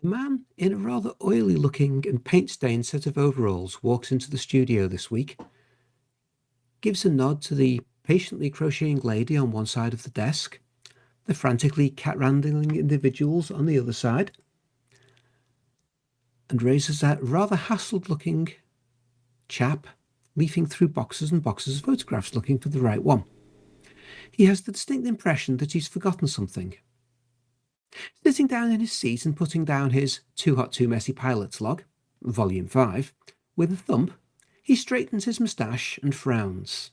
A man in a rather oily-looking and paint-stained set of overalls walks into the studio this week, gives a nod to the patiently crocheting lady on one side of the desk, the frantically cat-wrangling individuals on the other side, and raises a rather hassled-looking chap leafing through boxes and boxes of photographs looking for the right one. He has the distinct impression that he's forgotten something. Sitting down in his seat and putting down his Too Hot Too Messy Pilots log, Volume 5, with a thump, he straightens his moustache and frowns.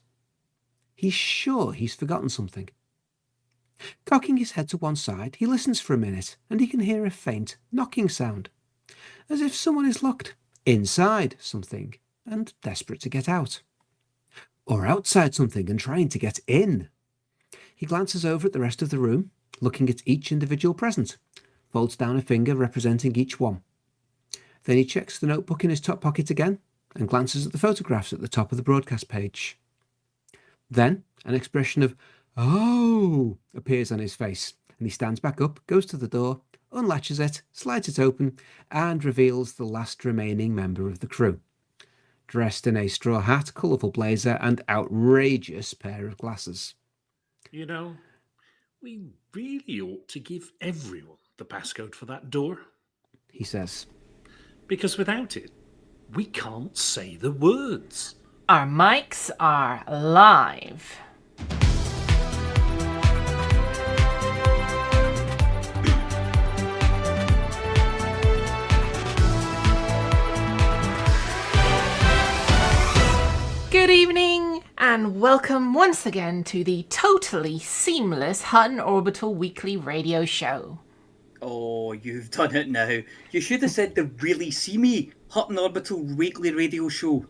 He's sure he's forgotten something. Cocking his head to one side, he listens for a minute and he can hear a faint knocking sound, as if someone is locked inside something and desperate to get out. Or outside something and trying to get in. He glances over at the rest of the room, looking at each individual present, folds down a finger representing each one. Then he checks the notebook in his top pocket again and glances at the photographs at the top of the broadcast page. Then an expression of "Oh" appears on his face, and he stands back up, goes to the door, unlatches it, slides it open, and reveals the last remaining member of the crew, dressed in a straw hat, colourful blazer, and outrageous pair of glasses. You know, we really ought to give everyone the passcode for that door, he says. Because without it, we can't say the words. Our mics are live. Good evening and welcome once again to the totally seamless Hutton Orbital Weekly Radio Show. Oh, you've done it now. You should have said the really seamy Hutton Orbital Weekly Radio Show.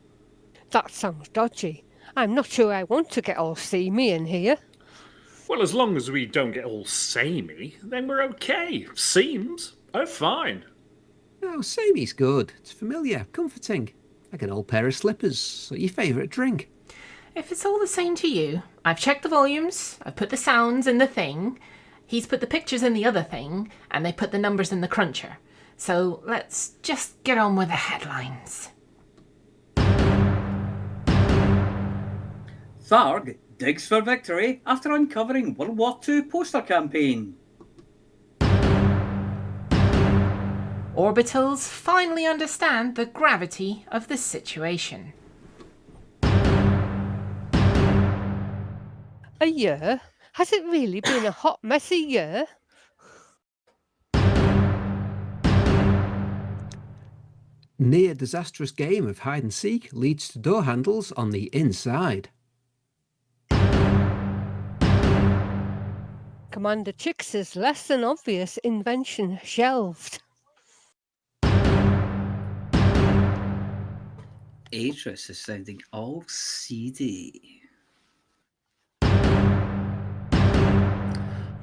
That sounds dodgy. I'm not sure I want to get all seamy in here. Well, as long as we don't get all samey, then we're okay. Seams are fine. Oh, samey's good. It's familiar, comforting. Like an old pair of slippers, or your favourite drink. If it's all the same to you, I've checked the volumes, I've put the sounds in the thing, he's put the pictures in the other thing, and they put the numbers in the cruncher. So let's just get on with the headlines. Tharg digs for victory after uncovering World War II poster campaign. Orbitals finally understand the gravity of the situation. A year? Has it really been a hot, messy year? Near disastrous game of hide and seek leads to door handles on the inside. Commander Chix's less than obvious invention shelved. Atris is sounding all seedy.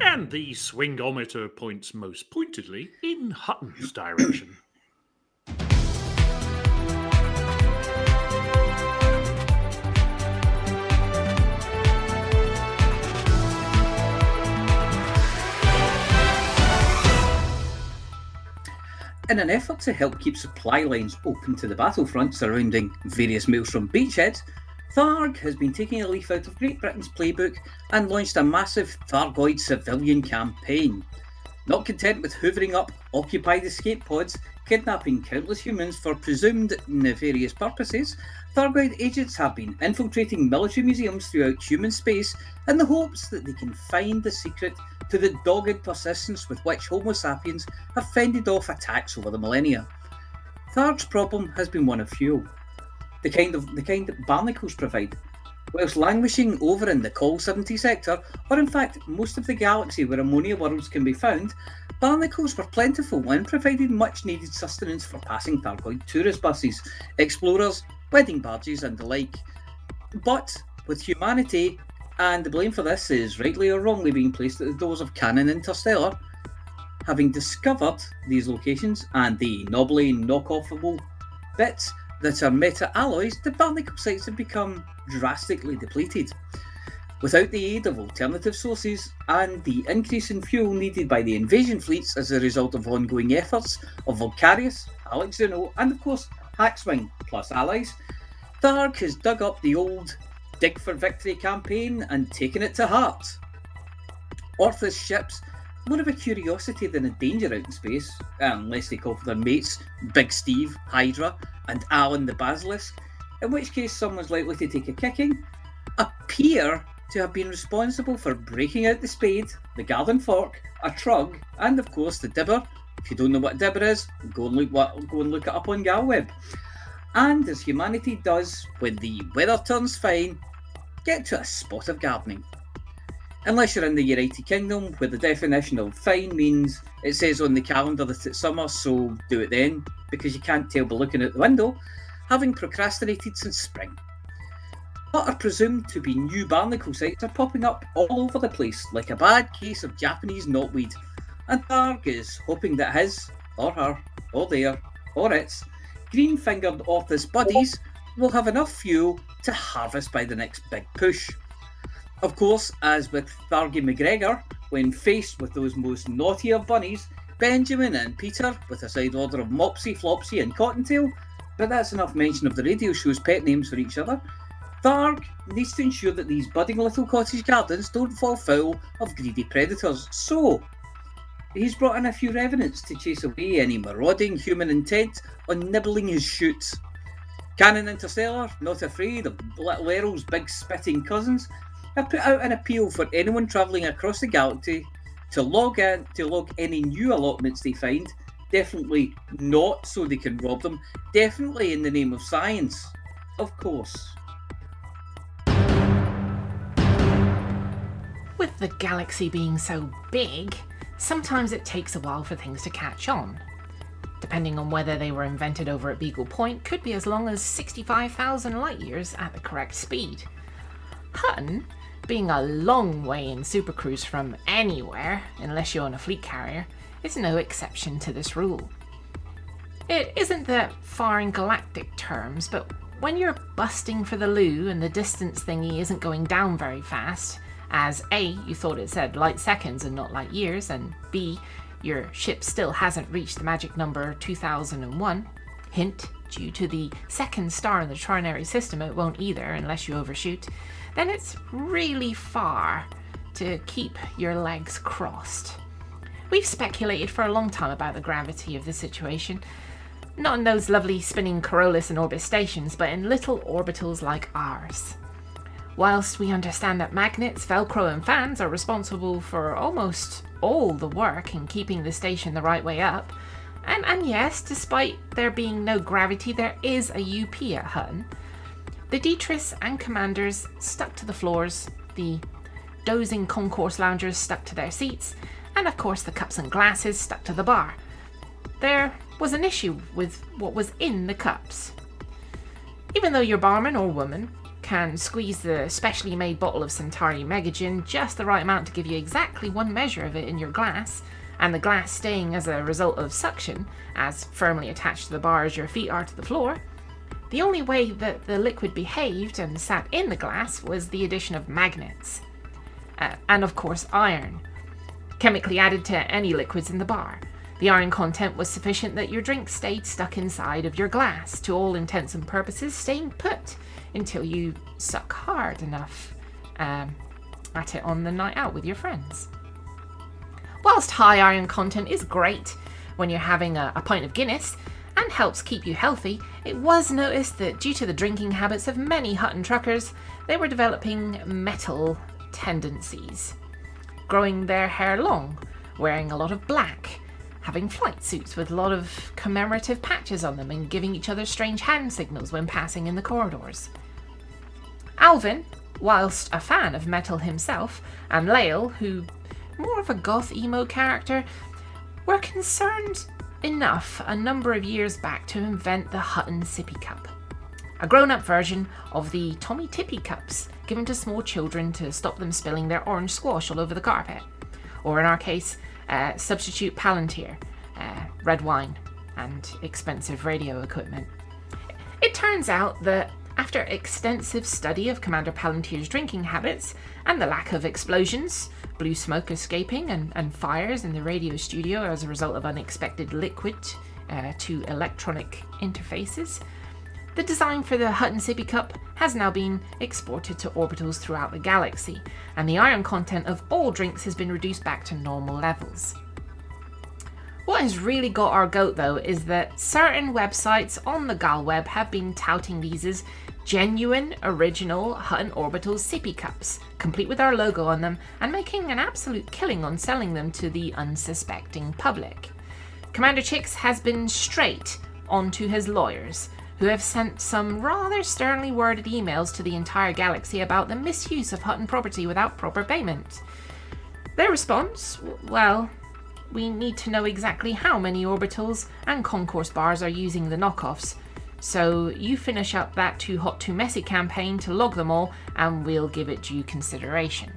And the swingometer points most pointedly in Hutton's direction. In an effort to help keep supply lines open to the battlefront surrounding various maelstrom beachheads, Tharg has been taking a leaf out of Great Britain's playbook and launched a massive Thargoid civilian campaign. Not content with hoovering up occupied escape pods, kidnapping countless humans for presumed nefarious purposes, Thargoid agents have been infiltrating military museums throughout human space in the hopes that they can find the secret to the dogged persistence with which Homo sapiens have fended off attacks over the millennia. Tharg's problem has been one of fuel, the kind that barnacles provide. Whilst languishing over in the Col 70 sector, or in fact most of the galaxy where ammonia worlds can be found, barnacles were plentiful and provided much needed sustenance for passing Thargoid tourist buses, explorers, wedding barges and the like. But with humanity, and the blame for this is rightly or wrongly being placed at the doors of Canon Interstellar, having discovered these locations and the knobbly knockoffable bits that are meta-alloys, the barnacle sites have become drastically depleted. Without the aid of alternative sources and the increase in fuel needed by the invasion fleets as a result of ongoing efforts of Volcarius, Alex Zuno, and of course Hackswing plus allies, Tharg has dug up the old Dig for Victory campaign and taken it to heart. Ortha's ships, more of a curiosity than a danger out in space, unless they call for their mates Big Steve, Hydra, and Alan the Basilisk, in which case someone's likely to take a kicking, appear to have been responsible for breaking out the spade, the garden fork, a trug, and of course the dibber. If you don't know what a dibber is, go and look it up on Galweb. And as humanity does when the weather turns fine, get to a spot of gardening. Unless you're in the United Kingdom, where the definition of fine means it says on the calendar that it's summer, so do it then, because you can't tell by looking out the window, having procrastinated since spring. What are presumed to be new barnacle sites are popping up all over the place, like a bad case of Japanese knotweed, and Tharg is hoping that his, or her, or their, or its green-fingered Orthus buddies will have enough fuel to harvest by the next big push. Of course, as with Thargy McGregor, when faced with those most naughty of bunnies, Benjamin and Peter, with a side order of Mopsy, Flopsy and Cottontail, but that's enough mention of the radio show's pet names for each other, Tharg needs to ensure that these budding little cottage gardens don't fall foul of greedy predators, so he's brought in a few revenants to chase away any marauding human intent on nibbling his shoots. Canon Interstellar, not afraid of little Errol's big spitting cousins, have put out an appeal for anyone travelling across the galaxy to log any new allotments they find, definitely not so they can rob them, definitely in the name of science, of course. With the galaxy being so big, sometimes it takes a while for things to catch on. Depending on whether they were invented over at Beagle Point, could be as long as 65,000 light years at the correct speed. Hutton, being a long way in supercruise from anywhere, unless you're on a fleet carrier, is no exception to this rule. It isn't that far in galactic terms, but when you're busting for the loo and the distance thingy isn't going down very fast, as A, you thought it said light seconds and not light years, and B, your ship still hasn't reached the magic number 2001, hint, due to the second star in the trinary system it won't either unless you overshoot, then it's really far to keep your legs crossed. We've speculated for a long time about the gravity of the situation, not in those lovely spinning Corollas and Orbit stations, but in little orbitals like ours. Whilst we understand that magnets, Velcro and fans are responsible for almost all the work in keeping the station the right way up, and yes, despite there being no gravity, there is a UP at Hutton, the Dietrichs and commanders stuck to the floors, the dozing concourse loungers stuck to their seats, and of course the cups and glasses stuck to the bar. There was an issue with what was in the cups. Even though your barman or woman can squeeze the specially made bottle of Centauri Megagin just the right amount to give you exactly one measure of it in your glass, and the glass staying as a result of suction, as firmly attached to the bar as your feet are to the floor, the only way that the liquid behaved and sat in the glass was the addition of magnets. And of course iron, chemically added to any liquids in the bar. The iron content was sufficient that your drink stayed stuck inside of your glass, to all intents and purposes staying put until you suck hard enough at it on the night out with your friends. Whilst high iron content is great when you're having a pint of Guinness and helps keep you healthy, it was noticed that due to the drinking habits of many Hutton truckers, they were developing metal tendencies, growing their hair long, wearing a lot of black, having flight suits with a lot of commemorative patches on them, and giving each other strange hand signals when passing in the corridors. Alvin, whilst a fan of metal himself, and Lael, who more of a goth emo character, were concerned enough a number of years back to invent the Hutton Sippy Cup, a grown-up version of the Tommy Tippy cups given to small children to stop them spilling their orange squash all over the carpet, or in our case, substitute Palantir, red wine, and expensive radio equipment. It turns out that after extensive study of Commander Palantir's drinking habits and the lack of explosions, blue smoke escaping, and fires in the radio studio as a result of unexpected liquid to electronic interfaces, the design for the Hutton Sippy Cup has now been exported to orbitals throughout the galaxy, and the iron content of all drinks has been reduced back to normal levels. What has really got our goat, though, is that certain websites on the Galweb have been touting these as genuine, original Hutton Orbital Sippy Cups, complete with our logo on them, and making an absolute killing on selling them to the unsuspecting public. Commander Chicks has been straight on to his lawyers, who have sent some rather sternly worded emails to the entire galaxy about the misuse of Hutton property without proper payment. Their response? Well, we need to know exactly how many orbitals and concourse bars are using the knockoffs, so you finish up that Too Hot Too Messy campaign to log them all, and we'll give it due consideration.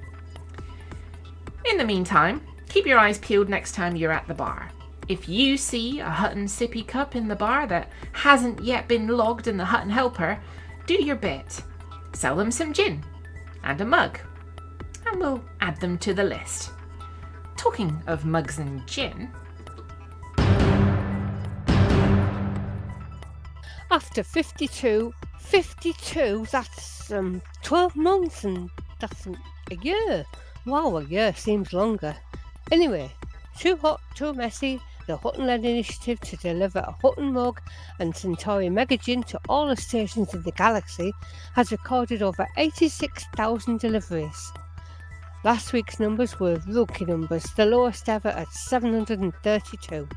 In the meantime, keep your eyes peeled next time you're at the bar. If you see a Hutton Sippy Cup in the bar that hasn't yet been logged in the Hutton Helper, do your bit. Sell them some gin and a mug, and we'll add them to the list. Talking of mugs and gin... After 52, that's 12 months, and that's a year. Wow, a year seems longer. Anyway, Too Hot, Too Messy, the Hutton-led initiative to deliver a Hutton mug and Centauri Mega Gin to all the stations in the galaxy, has recorded over 86,000 deliveries. Last week's numbers were rookie numbers, the lowest ever at 732.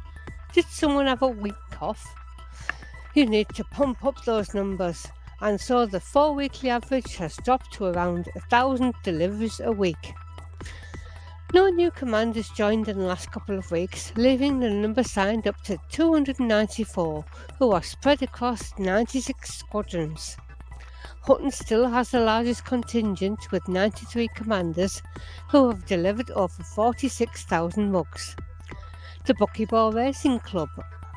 Did someone have a weak cough? You need to pump up those numbers, and so the 4-weekly average has dropped to around 1,000 deliveries a week. No new commanders joined in the last couple of weeks, leaving the number signed up to 294, who are spread across 96 squadrons. Hutton still has the largest contingent with 93 commanders, who have delivered over 46,000 mugs. The Buckyball Racing Club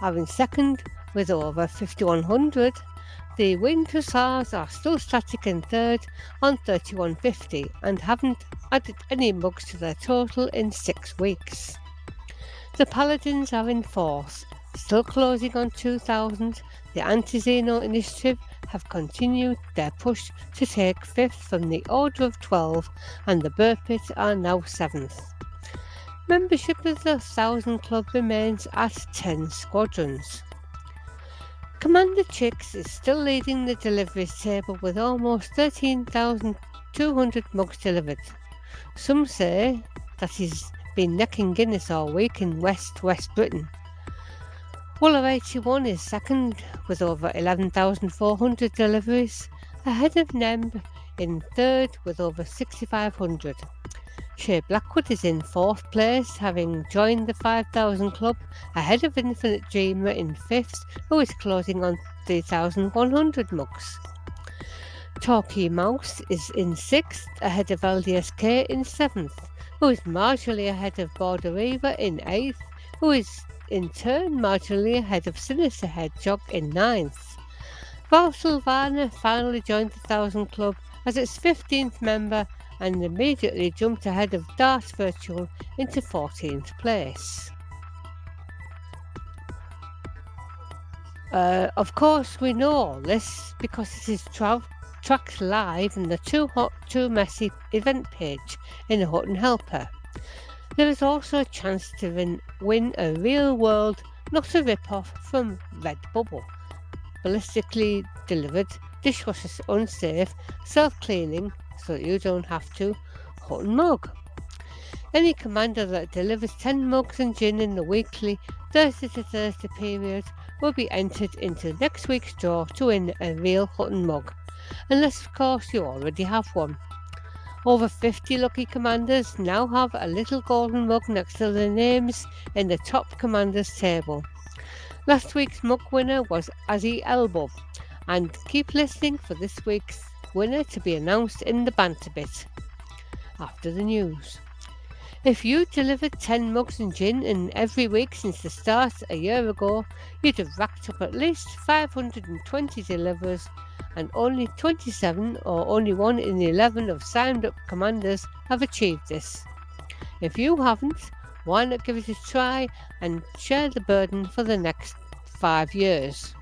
are in second with over 5,100. The Winged Hussars are still static in third on 3,150 and haven't added any mugs to their total in 6 weeks. The Paladins are in fourth, still closing on 2,000. The Anti-Xeno Initiative have continued their push to take fifth from the order of 12, and the Burpit are now 7th. Membership of the 1,000 Club remains at 10 squadrons. Commander Chicks is still leading the deliveries table with almost 13,200 mugs delivered. Some say that he's been necking Guinness all week in West Britain. Wooler 81 is second with over 11,400 deliveries, ahead of Nemb in third with over 6,500. Shea Blackwood is in fourth place, having joined the 5,000 club, ahead of Infinite Dreamer in fifth, who is closing on 3,100 mugs. Torquay Mouse is in sixth, ahead of LDSK in seventh, who is marginally ahead of Border Reaver in eighth, who is in turn marginally ahead of Sinister Hedgehog in ninth. Val Sylvana finally joined the 1,000 club as its 15th member, and immediately jumped ahead of Darth Virtual into 14th place. Of course, we know all this because it is tracked live in the Too Hot Too Messy event page in the Hutton Helper. There is also a chance to win a real world, not a rip-off from Redbubble. Ballistically delivered, dishwasher unsafe, self-cleaning, so that you don't have to, Hutton mug. Any commander that delivers 10 mugs and gin in the weekly Thursday to Thursday period will be entered into next week's draw to win a real Hutton mug, unless of course you already have one. Over 50 lucky commanders now have a little golden mug next to their names in the top commanders table. Last week's mug winner was Azzy Elbow, and keep listening for this week's winner to be announced in the banter bit after the news. If you delivered 10 mugs and gin in every week since the start a year ago, you'd have racked up at least 520 deliveries, and only 27 or only 1 in 11 of signed up commanders have achieved this. If you haven't, why not give it a try and share the burden for the next 5 years?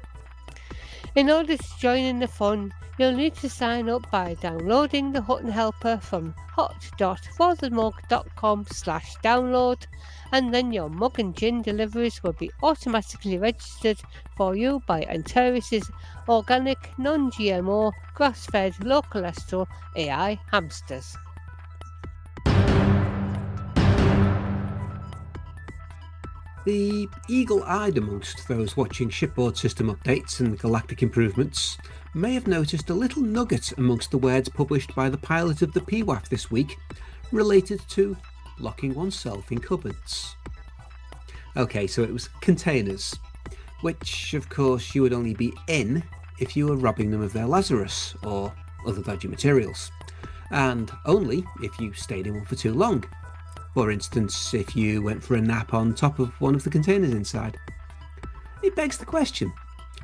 In order to join in the fun, you'll need to sign up by downloading the Hutton Helper from hot.forthemug.com/download, and then your mug and gin deliveries will be automatically registered for you by Antares' organic, non-GMO, grass-fed, low cholesterol AI hamsters. The eagle-eyed amongst those watching shipboard system updates and galactic improvements may have noticed a little nugget amongst the words published by the pilot of the PWAF this week related to locking oneself in cupboards. Okay, so it was containers, which of course you would only be in if you were robbing them of their Lazarus or other dodgy materials, and only if you stayed in one for too long. For instance, if you went for a nap on top of one of the containers inside. It begs the question,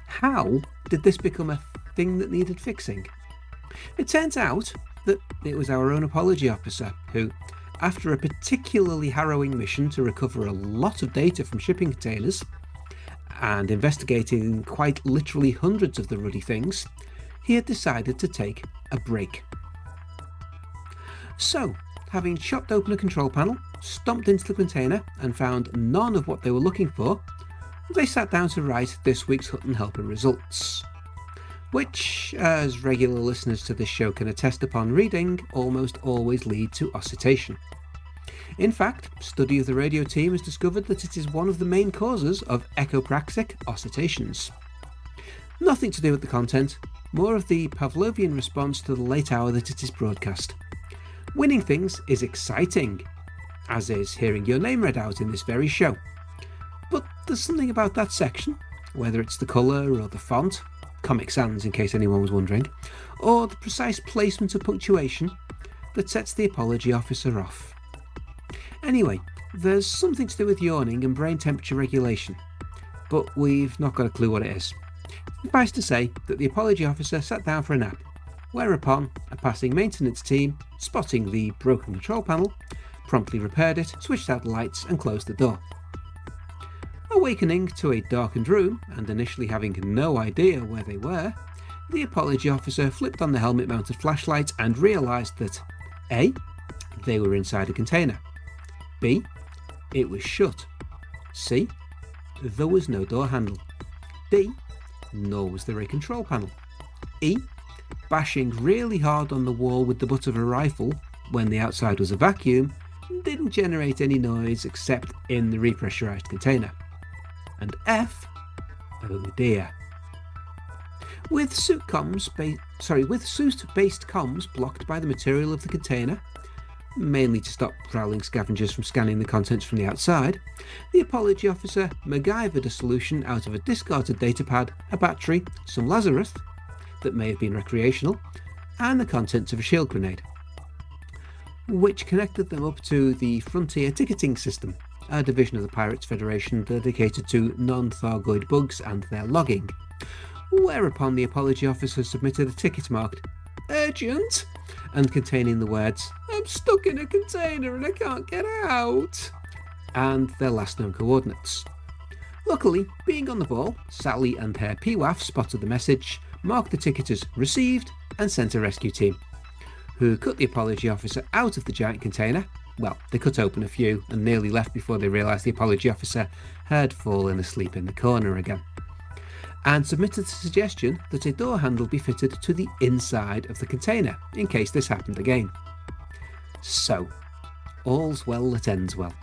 how did this become a thing that needed fixing? It turns out that it was our own apology officer who, after a particularly harrowing mission to recover a lot of data from shipping containers and investigating quite literally hundreds of the ruddy things, he had decided to take a break. So, having chopped open a control panel, stomped into the container and found none of what they were looking for, they sat down to write this week's Hutton Helper results, which, as regular listeners to this show can attest upon reading, almost always lead to oscitation. In fact, study of the radio team has discovered that it is one of the main causes of echopraxic oscillations. Nothing to do with the content, more of the Pavlovian response to the late hour that it is broadcast. Winning things is exciting, as is hearing your name read out in this very show. But there's something about that section, whether it's the colour or the font, Comic Sans in case anyone was wondering, or the precise placement of punctuation, that sets the apology officer off. Anyway, there's something to do with yawning and brain temperature regulation, but we've not got a clue what it is. Suffice to say that the apology officer sat down for a nap, whereupon a passing maintenance team, spotting the broken control panel, promptly repaired it, switched out the lights and closed the door. Awakening to a darkened room and initially having no idea where they were, the apology officer flipped on the helmet mounted flashlight and realised that A. They were inside a container, B. It was shut, C. There was no door handle, D. Nor was there a control panel, E. Bashing really hard on the wall with the butt of a rifle when the outside was a vacuum didn't generate any noise except in the repressurized container. And F, oh dear. With suit-based comms blocked by the material of the container, mainly to stop prowling scavengers from scanning the contents from the outside, the apology officer MacGyvered a solution out of a discarded datapad, a battery, some Lazarus that may have been recreational, and the contents of a shield grenade, which connected them up to the Frontier Ticketing System, a division of the Pirates Federation dedicated to non-Thargoid bugs and their logging, whereupon the apology officer submitted a ticket marked urgent and containing the words "I'm stuck in a container and I can't get out" and their last known coordinates. Luckily, being on the ball, Sally and her PWAF spotted the message, marked the ticket as received, and sent a rescue team, who cut the apology officer out of the giant container. Well, they cut open a few and nearly left before they realised the apology officer had fallen asleep in the corner again, and submitted the suggestion that a door handle be fitted to the inside of the container in case this happened again. So, all's well that ends well.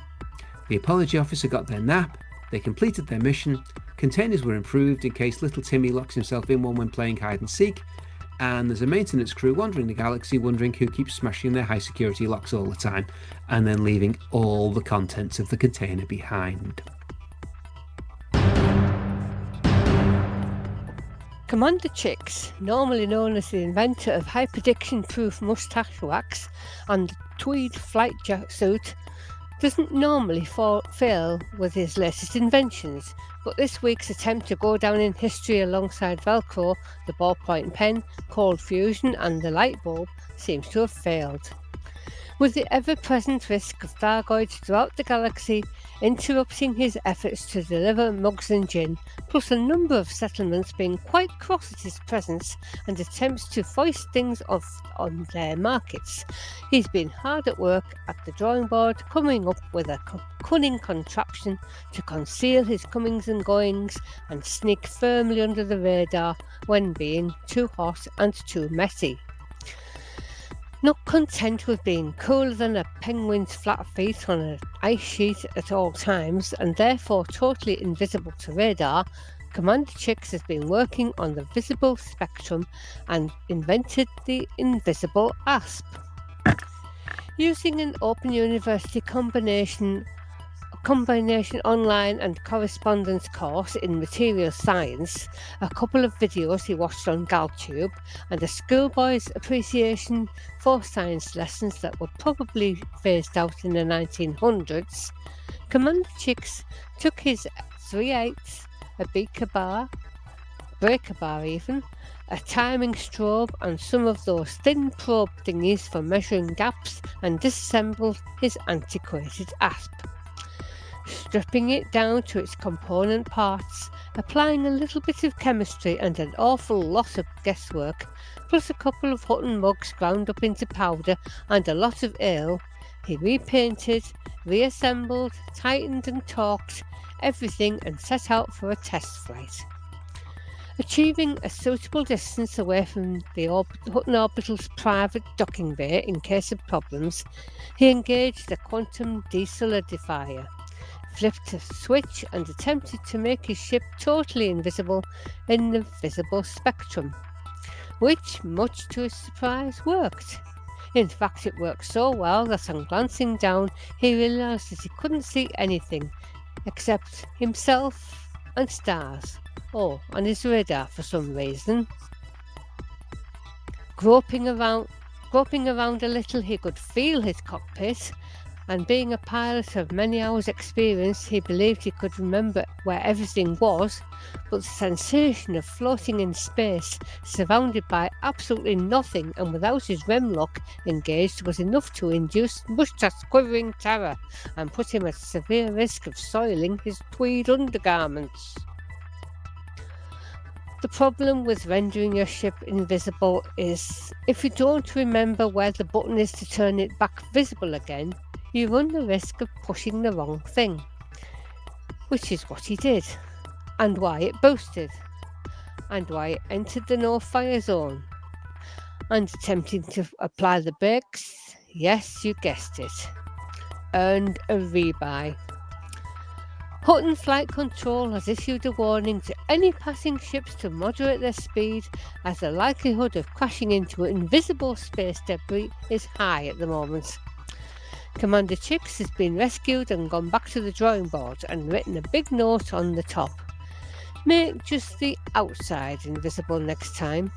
The apology officer got their nap, they completed their mission, containers were improved in case little Timmy locks himself in one when playing hide and seek, and there's a maintenance crew wandering the galaxy wondering who keeps smashing their high security locks all the time and then leaving all the contents of the container behind. Commander Chicks, normally known as the inventor of high prediction-proof mustache wax and tweed flight suit, doesn't normally fail with his latest inventions, but this week's attempt to go down in history alongside Velcro, the ballpoint pen, cold fusion and the light bulb seems to have failed. With the ever-present risk of Thargoids throughout the galaxy interrupting his efforts to deliver mugs and gin, plus a number of settlements being quite cross at his presence and attempts to foist things off on their markets, he's been hard at work at the drawing board coming up with a cunning contraption to conceal his comings and goings and sneak firmly under the radar when being too hot and too messy. Not content with being cooler than a penguin's flat feet on an ice sheet at all times and therefore totally invisible to radar, Commander Chicks has been working on the visible spectrum and invented the invisible asp. Using an Open University combination online and correspondence course in material science, a couple of videos he watched on GalTube, and a schoolboy's appreciation for science lessons that were probably phased out in the 1900s, Commander Chicks took his 3/8, a beaker bar, breaker bar even, a timing strobe and some of those thin probe thingies for measuring gaps and disassembled his antiquated asp. Stripping it down to its component parts, applying a little bit of chemistry and an awful lot of guesswork, plus a couple of Hutton mugs ground up into powder and a lot of ale, he repainted, reassembled, tightened and torqued everything and set out for a test flight. Achieving a suitable distance away from the Hutton Orbital's private docking bay in case of problems, he engaged a quantum desolidifier, flipped a switch and attempted to make his ship totally invisible in the visible spectrum, which, much to his surprise, worked. In fact, it worked so well that on glancing down he realised that he couldn't see anything except himself and stars. Oh, and his radar for some reason. Groping around a little, he could feel his cockpit, and being a pilot of many hours' experience, he believed he could remember where everything was, but the sensation of floating in space, surrounded by absolutely nothing and without his REM lock engaged, was enough to induce mustache-quivering terror and put him at severe risk of soiling his tweed undergarments. The problem with rendering your ship invisible is, if you don't remember where the button is to turn it back visible again, you run the risk of pushing the wrong thing, which is what he did, and why it boosted, and why it entered the no-fire zone, and attempting to apply the brakes, yes, you guessed it, earned a rebuy. Hutton Flight Control has issued a warning to any passing ships to moderate their speed, as the likelihood of crashing into invisible space debris is high at the moment. Commander Chicks has been rescued and gone back to the drawing board and written a big note on the top. Make just the outside invisible next time.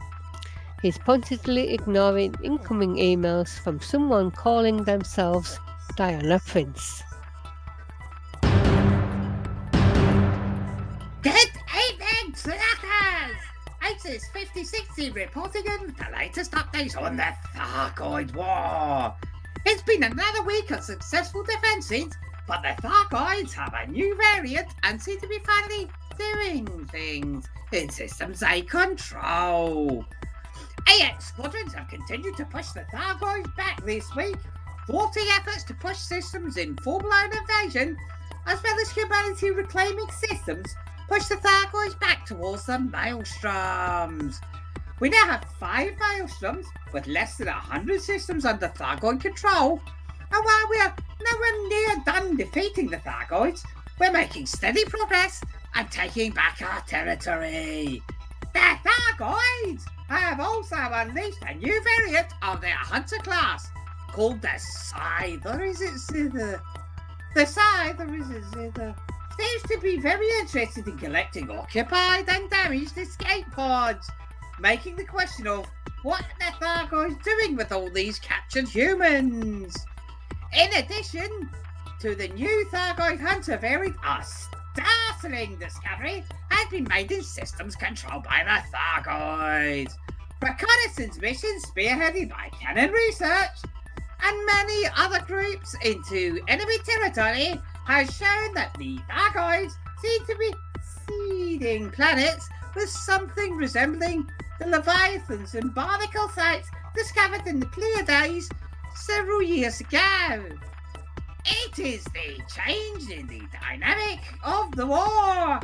He's pointedly ignoring incoming emails from someone calling themselves Diana Prince. Good evening, slackers! ISIS 5060 reporting in with the latest updates on the Thargoid War. It's been another week of successful defences, But the Thargoids have a new variant and seem to be finally doing things in systems they control. AX squadrons have continued to push the Thargoids back this week, thwarting efforts to push systems in full-blown invasion, as well as humanity reclaiming systems push the Thargoids back towards the maelstroms. We now have 5 maelstroms with less than 100 systems under Thargoid control, and while we are nowhere near done defeating the Thargoids, we're making steady progress and taking back our territory. The Thargoids have also unleashed a new variant of their hunter class called the Scyther. Is it Scyther? The Scyther is it Scyther? Seems to be very interested in collecting occupied and damaged escape pods, making the question of what the Thargoids doing with all these captured humans. In addition to the new Thargoid hunter variant, a startling discovery has been made in systems controlled by the Thargoids. Reconnaissance missions spearheaded by Canon Research and many other groups into enemy territory has shown that the Thargoids seem to be seeding planets with something resembling the Leviathans and barnacle sites discovered in the Pleiades several years ago. It is the change in the dynamic of the war,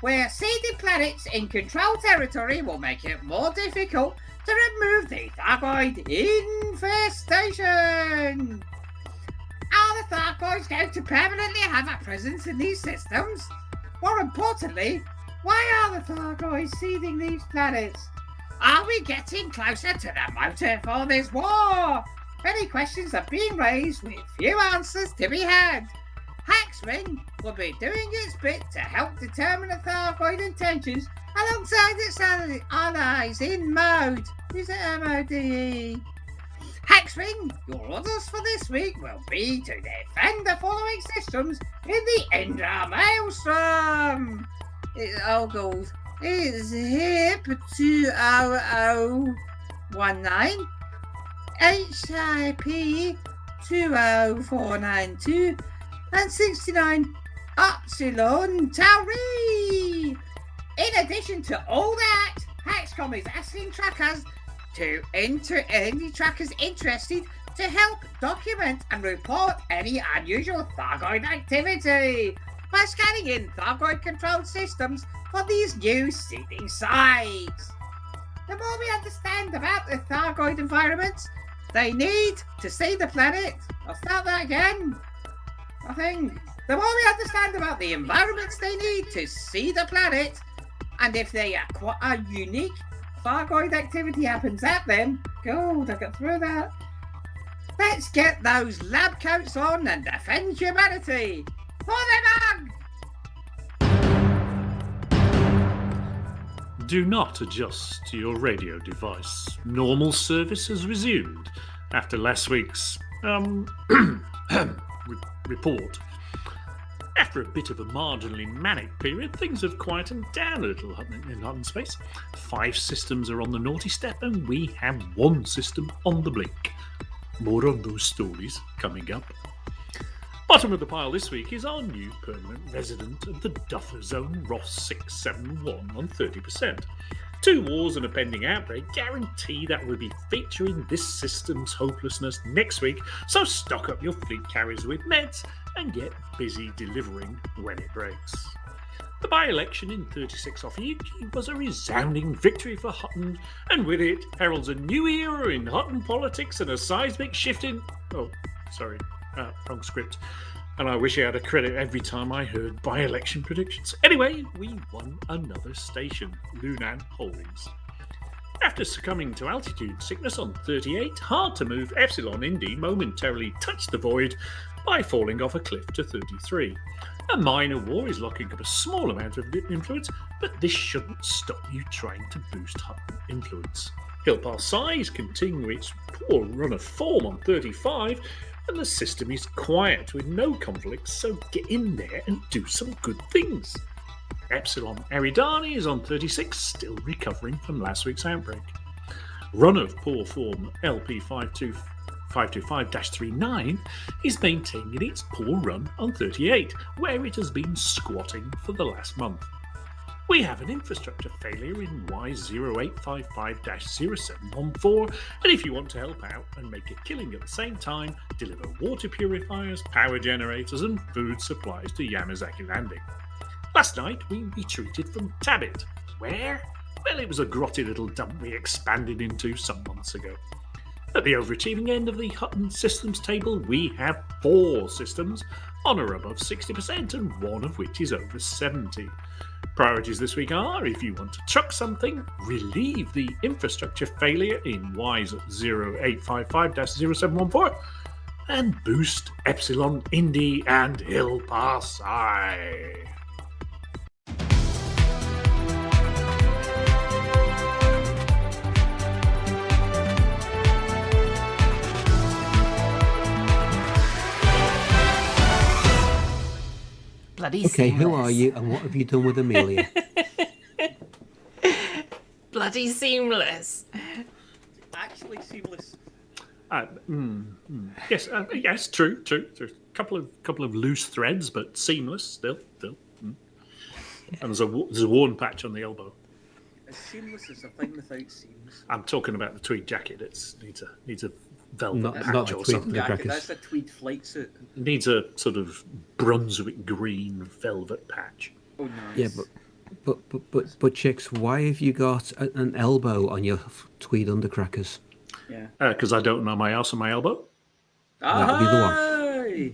where seeded planets in controlled territory will make it more difficult to remove the Thargoid infestation. Are the Thargoids going to permanently have a presence in these systems? More importantly, why are the Thargoids seeding these planets? Are we getting closer to the motive for this war? Many questions are being raised with few answers to be had. Haxring will be doing its bit to help determine the Thargoid intentions alongside its allies in mode. Is it MODE? Haxring, your orders for this week will be to defend the following systems in the Ender Maelstrom. It's HIP 20019, HIP 20492, and 69 Upsilon Tauri. In addition to all that, Haxcom is asking trackers to enter any trackers interested to help document and report any unusual Thargoid activity by scanning in Thargoid controlled systems for these new seeding sites. The more we understand about the Thargoid environments they need to see the planet, I'll start that again. I think the more we understand about the environments they need to see the planet, and if they are quite a unique Thargoid activity happens at them, God, I got through that. Let's get those lab coats on and defend humanity. For the mug! Do not adjust to your radio device. Normal service has resumed after last week's report. After a bit of a marginally manic period, things have quietened down a little in Hutton space. 5 systems are on the naughty step, and we have 1 system on the blink. More on those stories coming up. Bottom of the pile this week is our new permanent resident of the Duffer Zone, Ross 671 on 30%. 2 wars and a pending outbreak guarantee that we'll be featuring this system's hopelessness next week, so stock up your fleet carriers with meds and get busy delivering when it breaks. The by-election in 36 off Yuki was a resounding victory for Hutton, and with it heralds a new era in Hutton politics and a seismic shift in... wrong script. And I wish I had a credit every time I heard by-election predictions. Anyway, we won another station, Lunan Holdings. After succumbing to altitude sickness on 38, hard to move Epsilon Indy momentarily touched the void by falling off a cliff to 33. A minor war is locking up a small amount of influence, but this shouldn't stop you trying to boost Hutton influence. Hilpar Size continue its poor run of form on 35, and the system is quiet with no conflicts, so get in there and do some good things. Epsilon Eridani is on 36, still recovering from last week's outbreak. Run of poor form LP525 525-39 is maintaining its poor run on 38, where it has been squatting for the last month. We have an infrastructure failure in Y0855-0714, and if you want to help out and make a killing at the same time, deliver water purifiers, power generators, and food supplies to Yamazaki Landing. Last night, we retreated from Tabit. Where? Well, it was a grotty little dump we expanded into some months ago. At the overachieving end of the Hutton systems table, we have 4 systems on or above 60%, and one of which is over 70. Priorities this week are, if you want to chuck something, relieve the infrastructure failure in WISE 0855-0714, and boost Epsilon, Indy, and Hill Pass I. Bloody Okay, seamless. who are you and what have you done with Amelia? Bloody seamless. Actually seamless. Yes, yes, true. There's a couple of loose threads, but seamless still. And there's a worn patch on the elbow. As seamless as a thing without seams. I'm talking about the tweed jacket. It needs a velvet Not patch the or tweed something. jacket. Jacket, that's a tweed flight suit. It needs a sort of Brunswick green velvet patch. Oh, nice. Yeah, but chicks, why have you got an elbow on your tweed undercrackers? Yeah. Because I don't know my ass and my elbow. That'll be the one. Aye.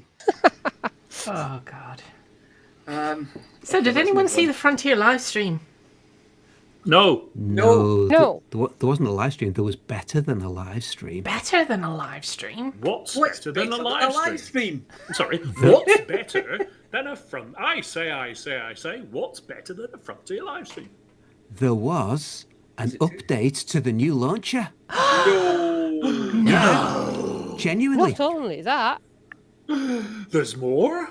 Oh, God. So, Okay, did let's anyone move see on. the Frontier live stream? No. No. No. There wasn't a live stream. There was better than a live stream. Better than a live stream. What's What's better than a live stream? Sorry. What's better than a front? I say. What's better than a Frontier live stream? There was an update to the new launcher. No. Genuinely. Not only that, There's more.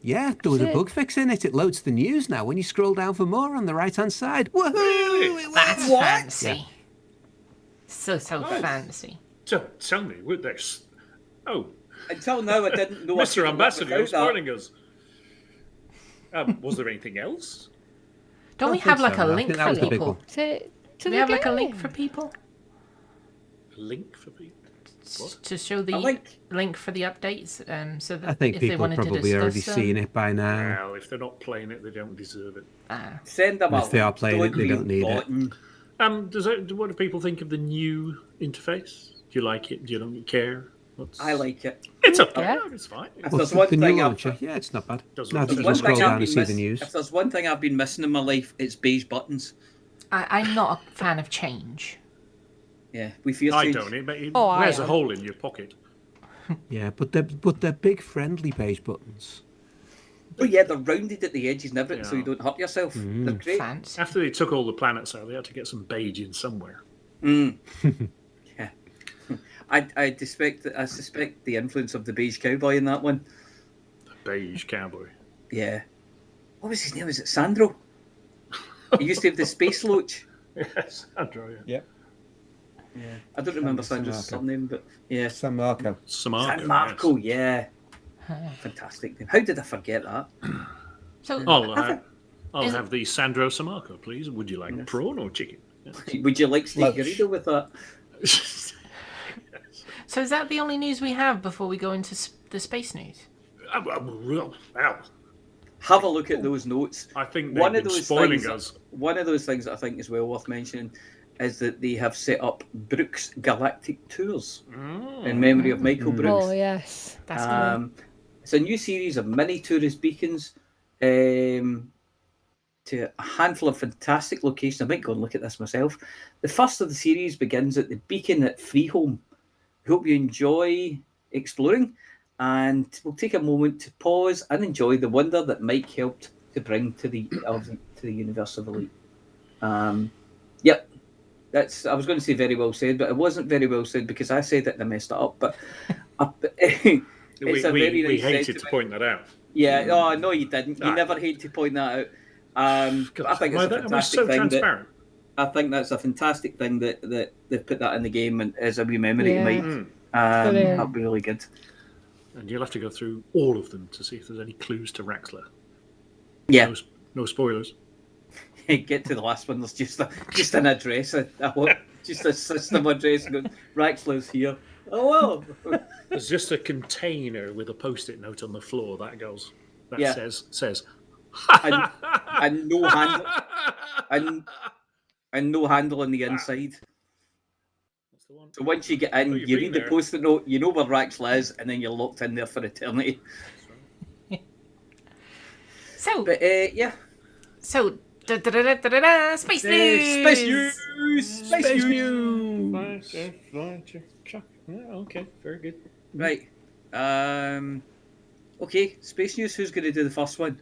Yeah, there was a Shit. bug fix in it. It loads the news now when you scroll down for more on the right-hand side. Woohoo! Really? It That's worked. fancy. Yeah. So Nice. fancy. Tell me, would this? Oh, Until now, I didn't know. I Mr. could Ambassador, live you're without spoiling us. Was there anything else? Don't we I have think like so. a I link think that for was the big people? one. to Do we the have like a link game. for people A link for people? What? to show the A link? link for the updates? So that I think if they people wanted have to probably discuss already them. seen it by now. Well, if they're not playing it, they don't deserve it. Send them If a they are link. playing it, they don't need it. button. What do people think of the new interface? Do you like it? Do you don't care? I like it. It's okay. Yeah. It's fine. If Well, there's one the new thing launcher, I've, yeah, it's not bad. Doesn't Now look that so you one can scroll thing I've down and been see the news. if there's one thing I've been missing in my life, it's beige buttons. I'm not a fan of change. Yeah, we feel I change. don't. It Oh, I wears a am. hole in your pocket. Yeah, but they're big friendly beige buttons. Oh yeah, they're rounded at the edges and everything, so Yeah. you don't hurt yourself. They're great. Fancy. After they took all the planets out, they had to get some beige in somewhere. Yeah. I suspect the influence of the beige cowboy in that one. The beige cowboy. Yeah. What was his name? Was it Sandro? He used to have the space loach. Yes, Andrew. Yeah. Yeah. I don't remember Sandro's Marco. surname, but yeah. San Marco. Samarco. San Marco, yeah. Fantastic name. How did I forget that? So Yes. I'll Is it- have the Sandro Samarco, please. Would you like prawn or chicken? Would you like steak Lunch. burrito with that? So is that the only news we have before we go into the space news? Well, Have a look at those notes. I think they've been spoiling us. One of those things that I think is well worth mentioning is that they have set up Brooks Galactic Tours in memory of Michael Brooks. Oh yes. That's good. It's a new series of mini tourist beacons to a handful of fantastic locations. I might go and look at this myself. The first of the series begins at the beacon at Freeholm. We hope you enjoy exploring, and we'll take a moment to pause and enjoy the wonder that Mike helped to bring to the universe of Elite. Yep. I was going to say very well said, but it wasn't very well said because I said it and I messed it up. But it's a very We nice hated to sentiment. point that out. Yeah, oh no, you didn't. You Ah. never hate to point that out. But I think it's a Am I fantastic so thing. transparent? I think that's a fantastic thing that they've put that in the game and as a wee memory Yeah. to Mike. That'd be really good. And you'll have to go through all of them to see if there's any clues to Raxler. Yeah. No spoilers. Get to the last one. There's just an address, just a system address. And Raxler's here. Oh well. There's just a container with a post-it note on the floor that says and no handle and no handle on the inside. That's the one. So once you get in, you read the post-it note, you know where Raxler is, and then you're locked in there for eternity. So, But yeah. So, space news! Space news! Okay, very good. Right. Okay, space news. Who's going to do the first one?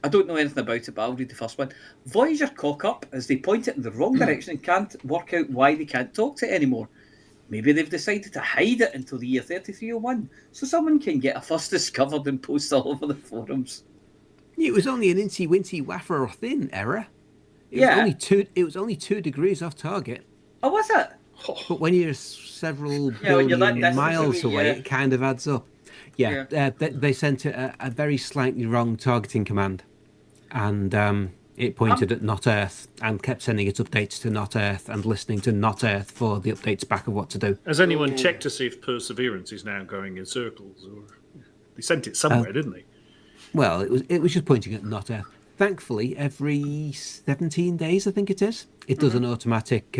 I don't know anything about it, but I'll read the first one. Voyager cock up as they point it in the wrong direction and can't work out why they can't talk to it anymore. Maybe they've decided to hide it until the year 3301, so someone can get a fuss discovered and post all over the forums. It was only an incy wincy waffer thin error. It was only 2 degrees off target. Oh, was it? But when you're several when you're that billion distance miles away, away, yeah. it kind of adds up. They sent a very slightly wrong targeting command, and it pointed at not Earth and kept sending its updates to not Earth and listening to not Earth for the updates back of what to do. Has anyone checked to see if Perseverance is now going in circles? Or they sent it somewhere, didn't they? Well, it was just pointing at not Earth. Thankfully, every 17 days, I think it is, it does an automatic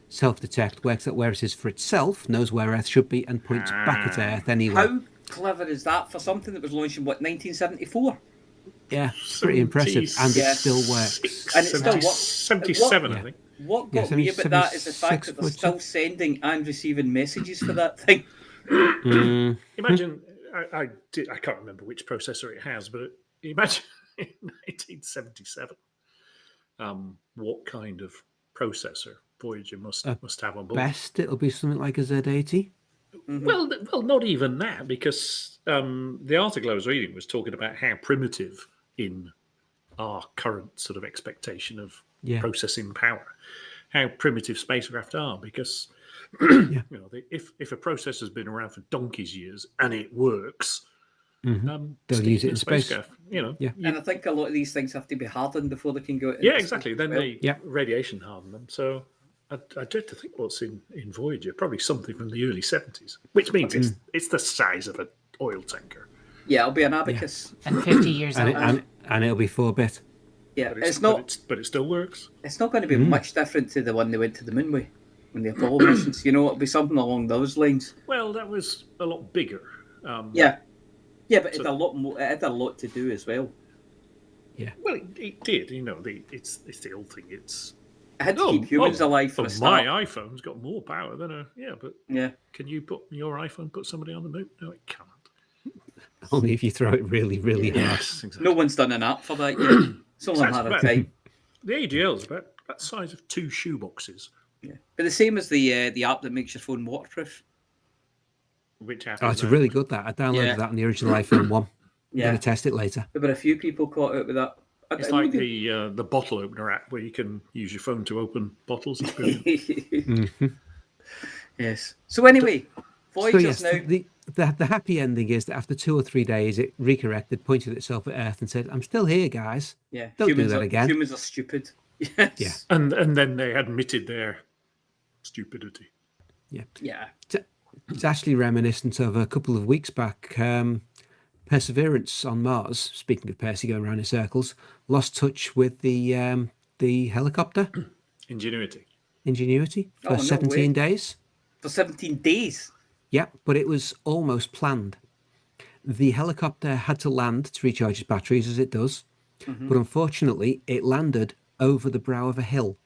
self-detect, works out where it is for itself, knows where Earth should be, and points back at Earth anyway. How clever is that for something that was launched in, 1974? Yeah, pretty impressive, and it still works. And it still works. 77, I think. What got me about that is the fact that they're still sending and receiving messages for that thing. Imagine, I can't remember which processor it has, but imagine in 1977 what kind of processor Voyager must have on board. Best, it'll be something like a Z80. Mm-hmm. Well, not even that, because the article I was reading was talking about how primitive in our current sort of expectation of processing power, how primitive spacecraft are, because if a processor's been around for donkey's years and it works, they'll use it in space. And I think a lot of these things have to be hardened before they can go. Yeah, exactly. Then they radiation harden them. So I dread to think what's in Voyager. Probably something from the early 70s, which means it's the size of an oil tanker. Yeah, it'll be an abacus. And 50 years old. And it'll be 4-bit. Yeah, but it still works. It's not going to be much different to the one they went to the moon with, when the Apollo missions. It'll be something along those lines. Well, that was a lot bigger. Yeah, but it had a lot more. It had a lot to do as well. Yeah. Well, it did. It's the old thing. I had to keep humans alive for a start. My iPhone's got more power than Can you put your iPhone put somebody on the moon? No, it can't. Only if you throw it really, really hard. Yes, exactly. No one's done an app for that yet. Someone had a time. The ADL's about that size of 2 shoeboxes. Yeah, but the same as the app that makes your phone waterproof. Which app? It's really good. That I downloaded that on the original iPhone 1. I'm going to test it later. There were a few people caught out with that. It's like the bottle opener app where you can use your phone to open bottles. It's brilliant. Yes. So anyway, Voyager's now. The happy ending is that after 2 or 3 days, it recorrected, pointed itself at Earth, and said, "I'm still here, guys. Yeah. Don't do that again." Humans are stupid. Yes. Yeah. And then they admitted their stupidity. Yeah. Yeah. It's actually reminiscent of a couple of weeks back. Perseverance on Mars, speaking of Percy going around in circles, lost touch with the helicopter. Ingenuity for 17 days. For 17 days? Yeah, but it was almost planned. The helicopter had to land to recharge its batteries, as it does, but unfortunately it landed over the brow of a hill,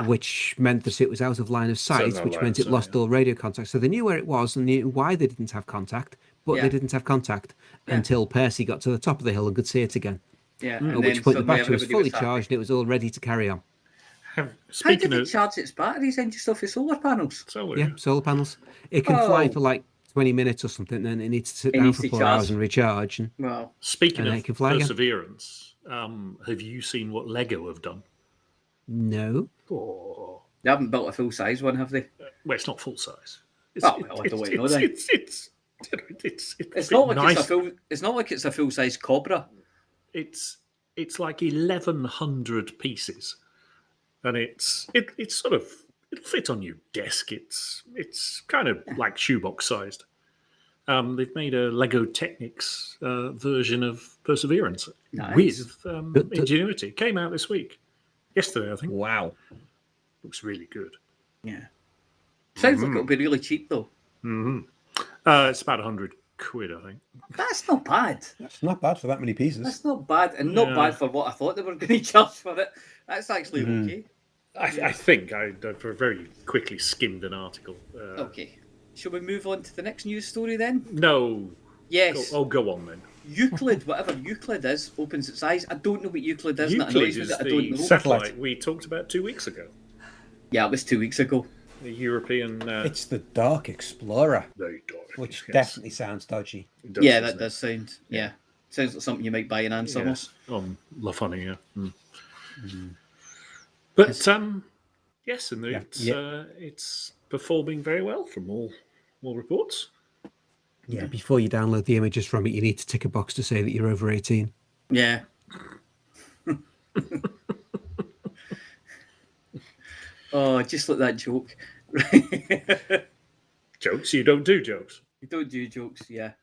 which meant that it was out of line of sight, which meant it lost all radio contact. So they knew where it was and knew why they didn't have contact, but they didn't have contact until Percy got to the top of the hill and could see it again. Yeah, at which point the battery was fully charged and it was all ready to carry on. How did it charge its batteries then, just off your solar panels? Solar panels. It can fly for like 20 minutes or something, and it needs to sit down for 4 hours and recharge. Speaking of Perseverance, have you seen what Lego have done? No. They haven't built a full-size one, have they? Well, it's not full size. I don't know then. It's not like nice. it's not like it's a full-size Cobra. It's like 1,100 pieces, and it's sort of it'll fit on your desk. It's kind of like shoebox sized. They've made a Lego Technics version of Perseverance with Ingenuity. Came out this week, yesterday I think. Wow, looks really good. Yeah, sounds like it'll be really cheap though. Mm-hmm. It's about 100 quid, I think. That's not bad. that's not bad for that many pieces. That's not bad, and not bad for what I thought they were going to charge for it. That's actually okay. I think I very quickly skimmed an article. Okay. Shall we move on to the next news story then? No. Yes. Go on then. Euclid, whatever Euclid is, opens its eyes. I don't know what Euclid is. Euclid and that annoys me is that I don't the know. satellite we talked about 2 weeks ago. Yeah, it was 2 weeks ago. The European... It's the Dark Explorer, Very dark, which yes. definitely sounds dodgy. It does, Yeah, doesn't that it? does sound. Yeah. Sounds like something you might buy in Ann Summers. On La Funny, yeah. But, yes, and it's performing very well from all reports. Yeah, before you download the images from it, you need to tick a box to say that you're over 18. Yeah. Oh, just like that joke. Jokes? You don't do jokes? You don't do jokes, yeah.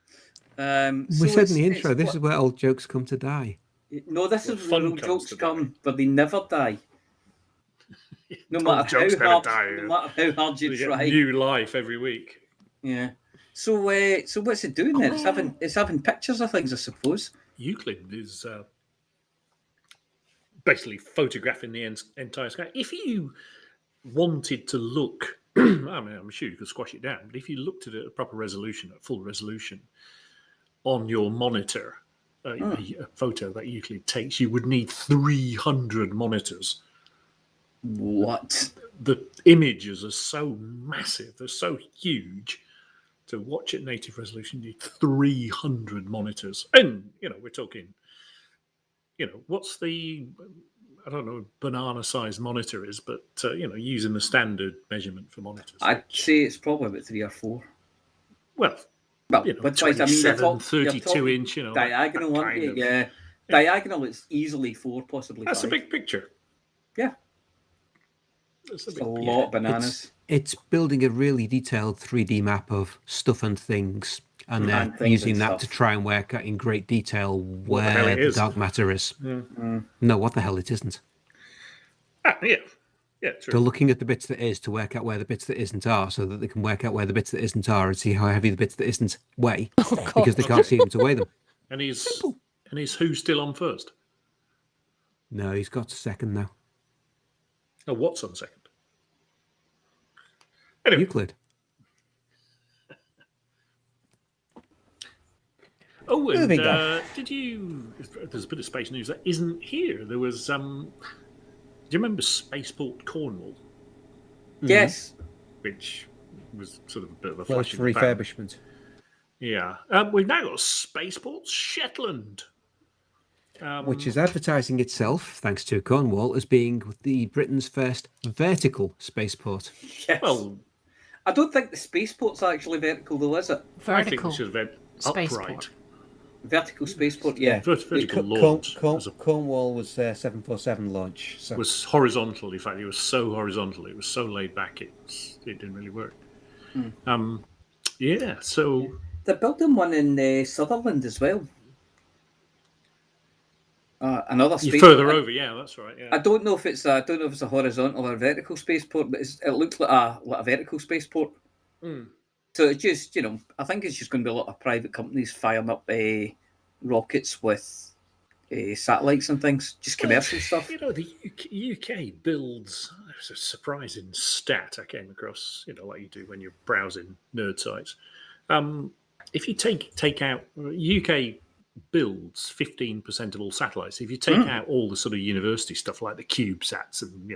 We said in the intro, this is where old jokes come to die. No, this is fun where old comes jokes to come, but they never die. No Old matter jokes how never hard, die, no matter how hard you They get try. new life every week. Yeah. So what's it doing then? It's having pictures of things, I suppose. Euclid is basically photographing the entire sky. If you wanted to look, I mean, I'm sure you could squash it down, but if you looked at it at proper resolution, at full resolution, on your monitor, a photo that Euclid takes, you would need 300 monitors. What? The images are so massive, they're so huge. To watch at native resolution, you need 300 monitors. And, we're talking, what's the, I don't know, banana-sized monitor is, but, using the standard measurement for monitors. I'd say it's probably about 3 or 4. Well, but twice, I mean, 32 inch, diagonal, aren't you? Yeah. Diagonal, it's easily 4, possibly 5. That's a big picture. Yeah. That's It's a lot of bananas. It's building a really detailed 3D map of stuff and things, and they're And things using and that stuff. to try and work out in great detail the hell where it the is. dark matter is. No, what the hell it isn't. Yeah, They're true. looking at the bits that is to work out where the bits that isn't are, so that they can work out where the bits that isn't are and see how heavy the bits that isn't weigh, because they can't see them to weigh them. And is who still on first? No, he's got a second now. Oh, what's on second? Anyway. Euclid. Oh, and Moving on. did you... There's a bit of space news that isn't here. There was... do you remember Spaceport Cornwall? Yes. Which was sort of a bit of a Well, flash for in the pan. refurbishment. Yeah. We've now got Spaceport Shetland. Which is advertising itself, thanks to Cornwall, as being the Britain's first vertical spaceport. Yes. Well, I don't think the spaceport's actually vertical, though, is it? I think Vertical. it should have been Spaceport. upright. Vertical spaceport, yeah. Vertical launch Cornwall was 747 launch. So was horizontal. In fact, it was so horizontal. It was so laid back. It didn't really work. Yeah. So They're building one in Sutherland as well. Another you're spaceport. further over. Yeah, that's right. Yeah. I don't know if it's a horizontal or a vertical spaceport, but it looks like a vertical spaceport. So it's just, I think it's just going to be a lot of private companies firing up rockets with satellites and things, just commercial stuff. The UK builds. There's a surprising stat I came across. Like you do when you're browsing nerd sites. If you take out UK builds 15% of all satellites. If you take out all the sort of university stuff like the CubeSats and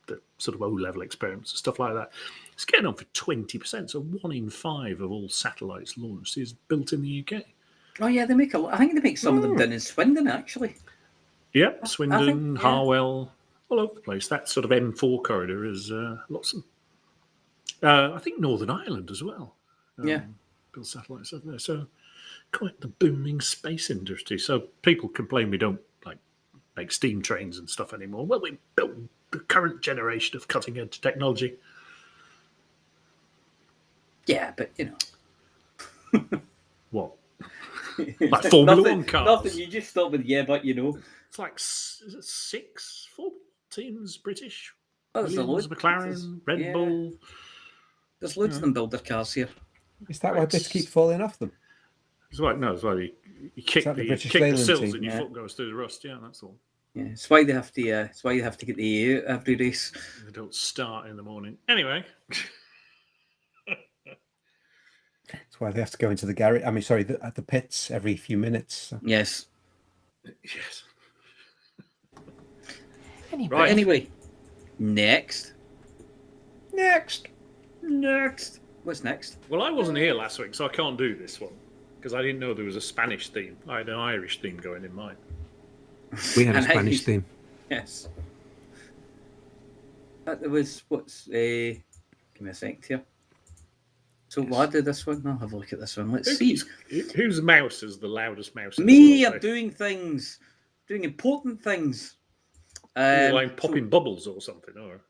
the sort of O-level experiments and stuff like that, it's getting on for 20%. So 1 in 5 of all satellites launched is built in the UK. Oh yeah, they make I think they make some of them down in Swindon actually. Yep, Swindon, think, yeah. Harwell, all over the place. That sort of M4 corridor is lots of. I think Northern Ireland as well. Yeah. Build satellites over there. So quite the booming space industry. So people complain we don't make steam trains and stuff anymore. Well, we built the current generation of cutting edge technology. Yeah, but What? Like Formula nothing, One cars. Nothing. You just stop with yeah, but It's like is it 6 Formula teams British? there's a Williams, load. McLaren, Red Bull. There's loads of them build their cars here. Is that why bits keep falling off them? It's why you kick that the the British kick the sailing sills team? and your Yeah. foot goes through the rust. Yeah, that's all. Yeah, it's why they have to. It's why you have to get the EA out every race. They don't start in the morning. Anyway, That's why they have to go into the garage. I mean, sorry, at the pits every few minutes. So. Yes. yes. Anyway, Right. Anyway, next. Next. What's next? Well, I wasn't here last week, so I can't do this one because I didn't know there was a Spanish theme. I had an Irish theme going in mine. We had a And Spanish theme. Yes. There was what's give me a second here. So what I did this one? I'll have a look at this one. Let's see. Whose mouse is the loudest mouse? in Me, the I'm world? doing things, doing important things. Like popping bubbles or something, or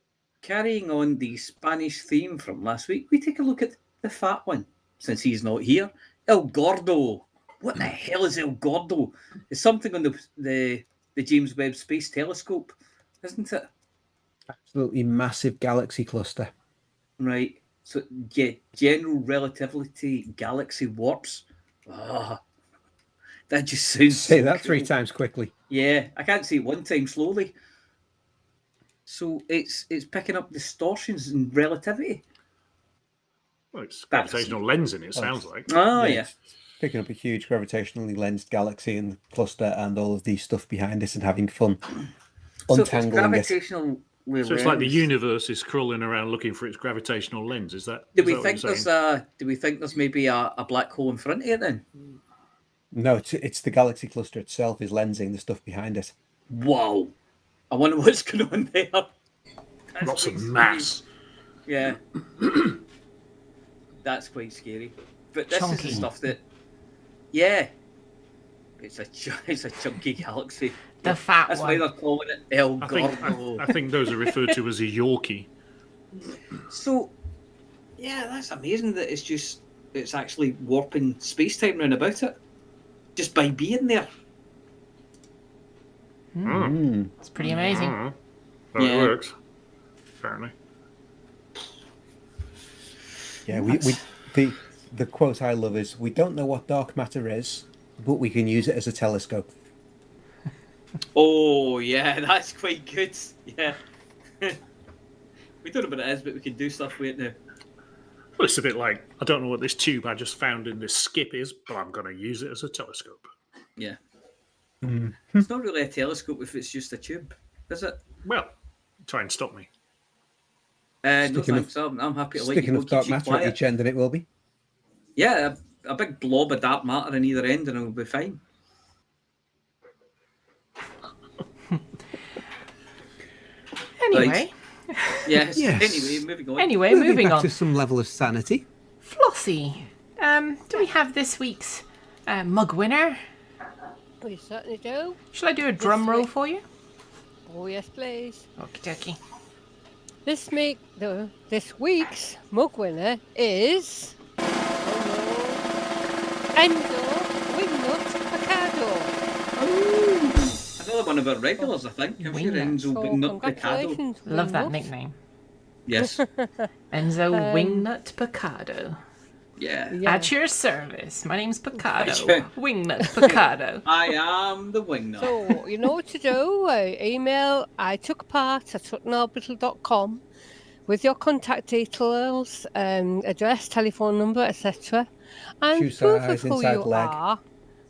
Carrying on the Spanish theme from last week, we take a look at the fat one, since he's not here. El Gordo. What the hell is El Gordo? It's something on the James Webb Space Telescope, isn't it? Absolutely massive galaxy cluster. Right. So, yeah, general relativity galaxy warps. That just sounds Say so that cool. 3 times quickly. Yeah, I can't say it one time slowly. So it's picking up distortions in relativity. well, it's gravitational lensing. It sounds like. Oh, yeah. It's picking up a huge gravitationally lensed galaxy and cluster and all of the stuff behind it and having fun So it's untangling it. gravitational. So it's like the universe is crawling around looking for its gravitational lens. Is that? Do is we that what think you're there's saying? do we think there's maybe a black hole in front of it then? No, it's the galaxy cluster itself is lensing the stuff behind it. Whoa! I wonder what's going on there. That's Lots of quite mass. scary. Yeah. That's quite scary. But this Chunky. is the stuff that, yeah, it's a chunky galaxy. the fat That's why one. they're calling it El I think Gordo. I think those are referred to as a Yorkie. So, yeah, that's amazing that it's actually warping space-time round about it. Just by being there. It's pretty amazing. Well, Yeah. it works. Apparently. Yeah, the quote I love is, "We don't know what dark matter is, but we can use it as a telescope." Oh, yeah, that's quite good. Yeah. We don't know what it is, but we can do stuff with it now. Well, it's a bit like, I don't know what this tube I just found in this skip is, but I'm going to use it as a telescope. Yeah. It's not really a telescope if it's just a tube, is it? Well, try and stop me. No Stick thanks. I'm happy to let Stick you go. enough dark Keep you matter at quiet. each end and it will be. Yeah, a big blob of dark matter on either end and it'll be fine. Anyway, Yes. Yes. Anyway, moving on. moving back on. to some level of sanity. Flossie, do we have this week's mug winner? We certainly do. Shall I do a drum roll week. for you? Oh, yes, please. Okie dokie. This week's mug winner is Endo Wingnut Picado. Another one of our regulars, I think. I'm sure Wingnut. Enzo So Wingnut Picado. congratulations, Love that Wingnut. nickname. Yes. Enzo Wingnut Picado. Yeah. Yeah. At your service. My name's Picado. Okay. Wingnut Picado. I am the Wingnut. So, you know what to do. Email itookpart@huttonorbital.com with your contact details, address, telephone number, etc. And Shoe proof size, of who inside you leg. are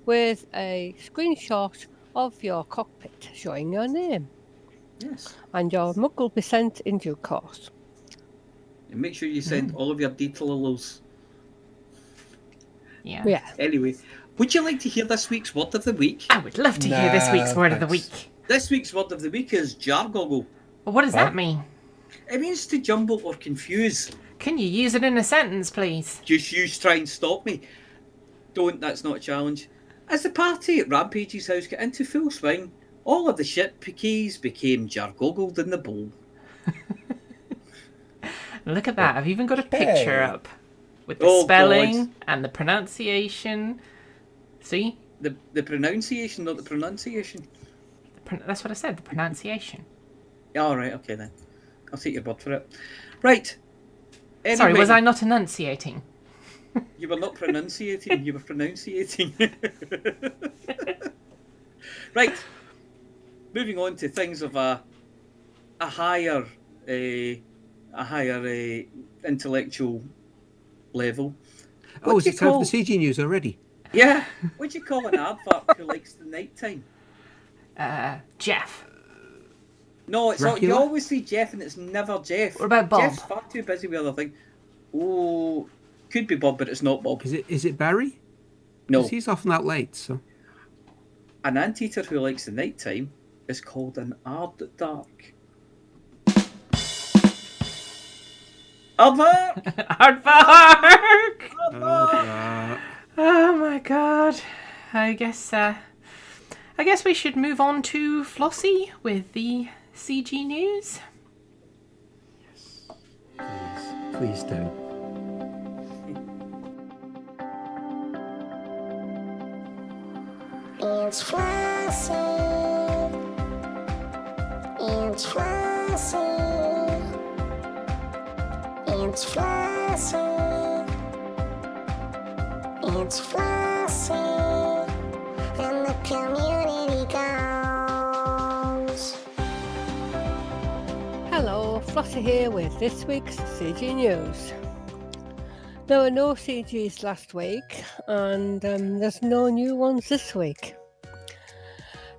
with a screenshot of your cockpit showing your name. Yes. And your mug will be sent in due course. And make sure you send all of your details. Yeah. Yeah. Anyway, would you like to hear this week's word of the week? I would love to hear this week's No, word of the thanks. week. This week's word of the week is jargoggle. Well, what does that mean? It means to jumble or confuse. Can you use it in a sentence, please? Just you try and stop me. Don't, that's not a challenge. As the party at Rampage's house got into full swing, all of the ship keys became jargoggled in the bowl. Look at that. I've even got a picture up with the Oh, spelling God. and the pronunciation. See? The pronunciation, not the pronunciation. That's what I said, the pronunciation. All right, okay then. I'll take your word for it. Right. Anyway, Sorry, was I not enunciating? You were not pronunciating, you were pronunciating. Right. Moving on to things of a higher intellectual level. Oh, What is do it you time for call- the CG news already? Yeah. What do you call an aardvark who likes the night time? Jeff. No, it's not. You Dracula? always say Jeff and it's never Jeff. What about Bob? Jeff's far too busy with other things. Oh, could be Bob, but it's not Bob. Is it Barry? No. 'Cause he's often out late, so. An anteater who likes the night time is called an aardvark. Aardvark! Aardvark! Uh, Oh my god. I guess we should move on to Flossy with the CG news. please do. It's Flossy. It's Flossy. It's Flossy. It's Flossy. And the community goes. Hello, Flossy here with this week's CG News. There were no CGs last week, and there's no new ones this week.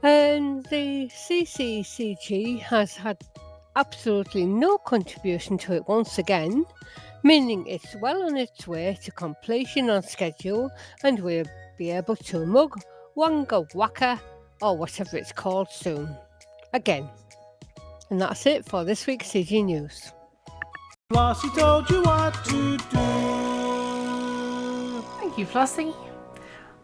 And the CCCG has had absolutely no contribution to it once again, meaning it's well on its way to completion on schedule, and we'll be able to mug Wanga Waka, or whatever it's called, soon. Again. And that's it for this week's CG News. Flossy told you what to do. Thank you, Flossy.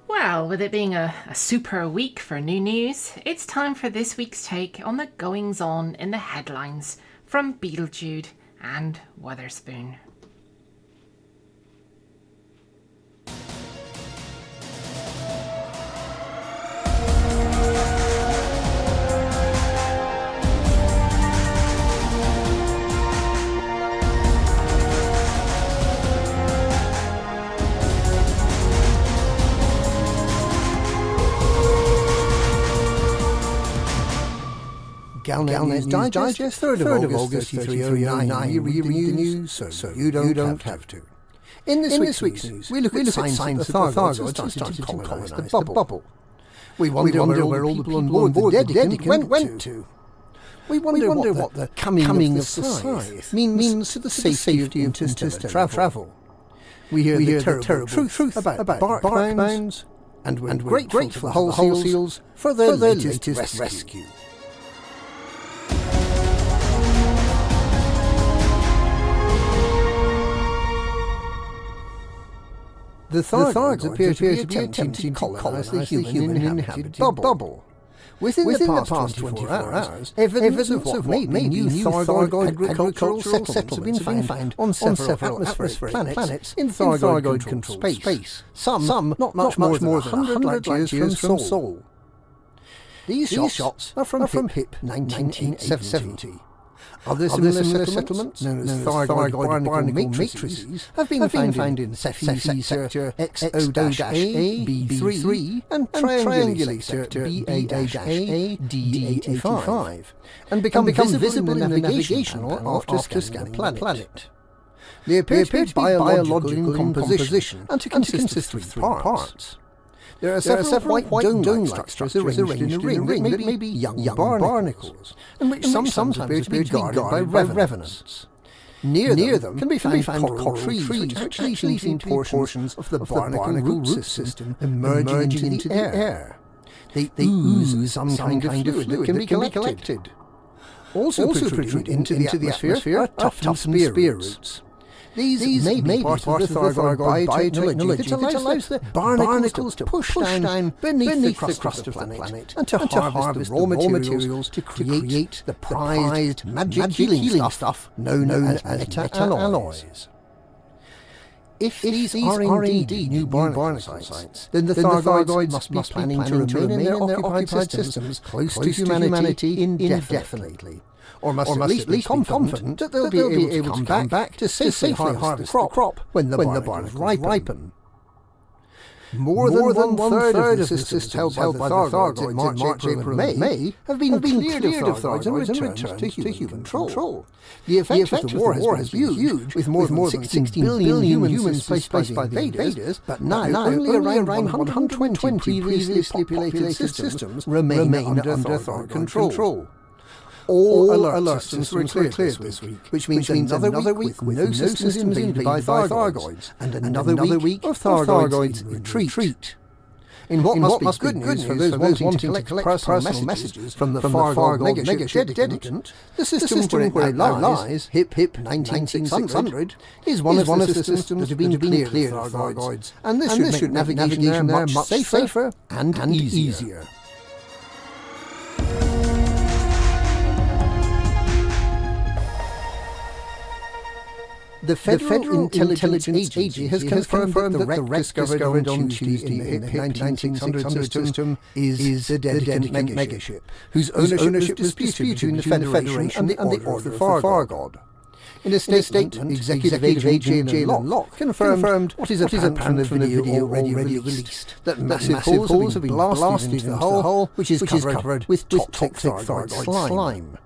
Well, with it being a super week for new news, it's time for this week's take on the goings-on in the headlines from Beetlejude and Wotherspoon. Galnet Digest, 3rd of August 3309. You read the news, so you don't have to. In this week's news, we look at signs that the Thargoids started to colonise the bubble. We wonder where all the people on board the Dedicant went to. We wonder what the coming of the Scythe means to the safety of interstellar travel. We hear the terrible truth about barkbounds, and we're grateful for the Hull Seals for their latest rescue. The Thargoids appear to be attempting to colonise the human-inhabited bubble. Within the past 24 hours, evidence of what may be new Thargoid agricultural settlements have been found on several atmospheric planets in Thargoid-controlled space, some not much more than 100 light years from Sol. These shots are from HIP 1970. Other similar settlements, known as Thargoid barnacle matrices, have been found in Cepheid sector XO-A, B3, and Triangulate sector BA-A, D85, and become visible in the navigation panel after scanning the planet. They appear to be biological in composition and to consist of three parts. There are several white dome-like structures arranged in a ring, maybe young barnacles, and which sometimes appear to be guarded by revenants. Near them can be found coral trees, which actually seem to be portions of the barnacle root system emerging into the air. They ooze some kind of fluid that can be collected. Also protruding into the atmosphere are toughened spear roots. These may be part of the Thargoid biotechnology that allows the barnacles to push down beneath the crust of the planet and to harvest the raw materials to create the prized magic healing stuff known as meta-alloys. If these are indeed new barnacle sites, then the Thargoids must be planning to remain in their occupied systems close to humanity indefinitely. Or must at least be confident that they'll be able to come back to safely harvest the crop when the barnacles ripen. More than one-third of the systems held by the Thargoids in March, April and May have been cleared of Thargoids and returned to human control. The effect of the war has been huge, with more than 16 billion humans placed by the invaders, but now only around 120 previously populated systems remain under Thargoid control. All alert systems were cleared this week, which means another week with no systems invaded by Thargoids, and another week of Thargoids retreat. In what must be good news for those wanting to collect personal messages from the Thargoid megaship Dedicant, the system where it now lies, HIP 19600, is one of the systems that have been cleared of Thargoids, and this should make navigation there much safer and easier. The Federal Intelligence Agency has confirmed that the wreck discovered on Tuesday in the 19600 system is the Dedicant megaship, whose ownership was disputed between the Federation and the Order of Thargod. In a statement, Executive Agent Jalen Locke confirmed what is apparent from the video already released, that massive holes have been blasted into the hull, which is covered with toxic Thargoid slime.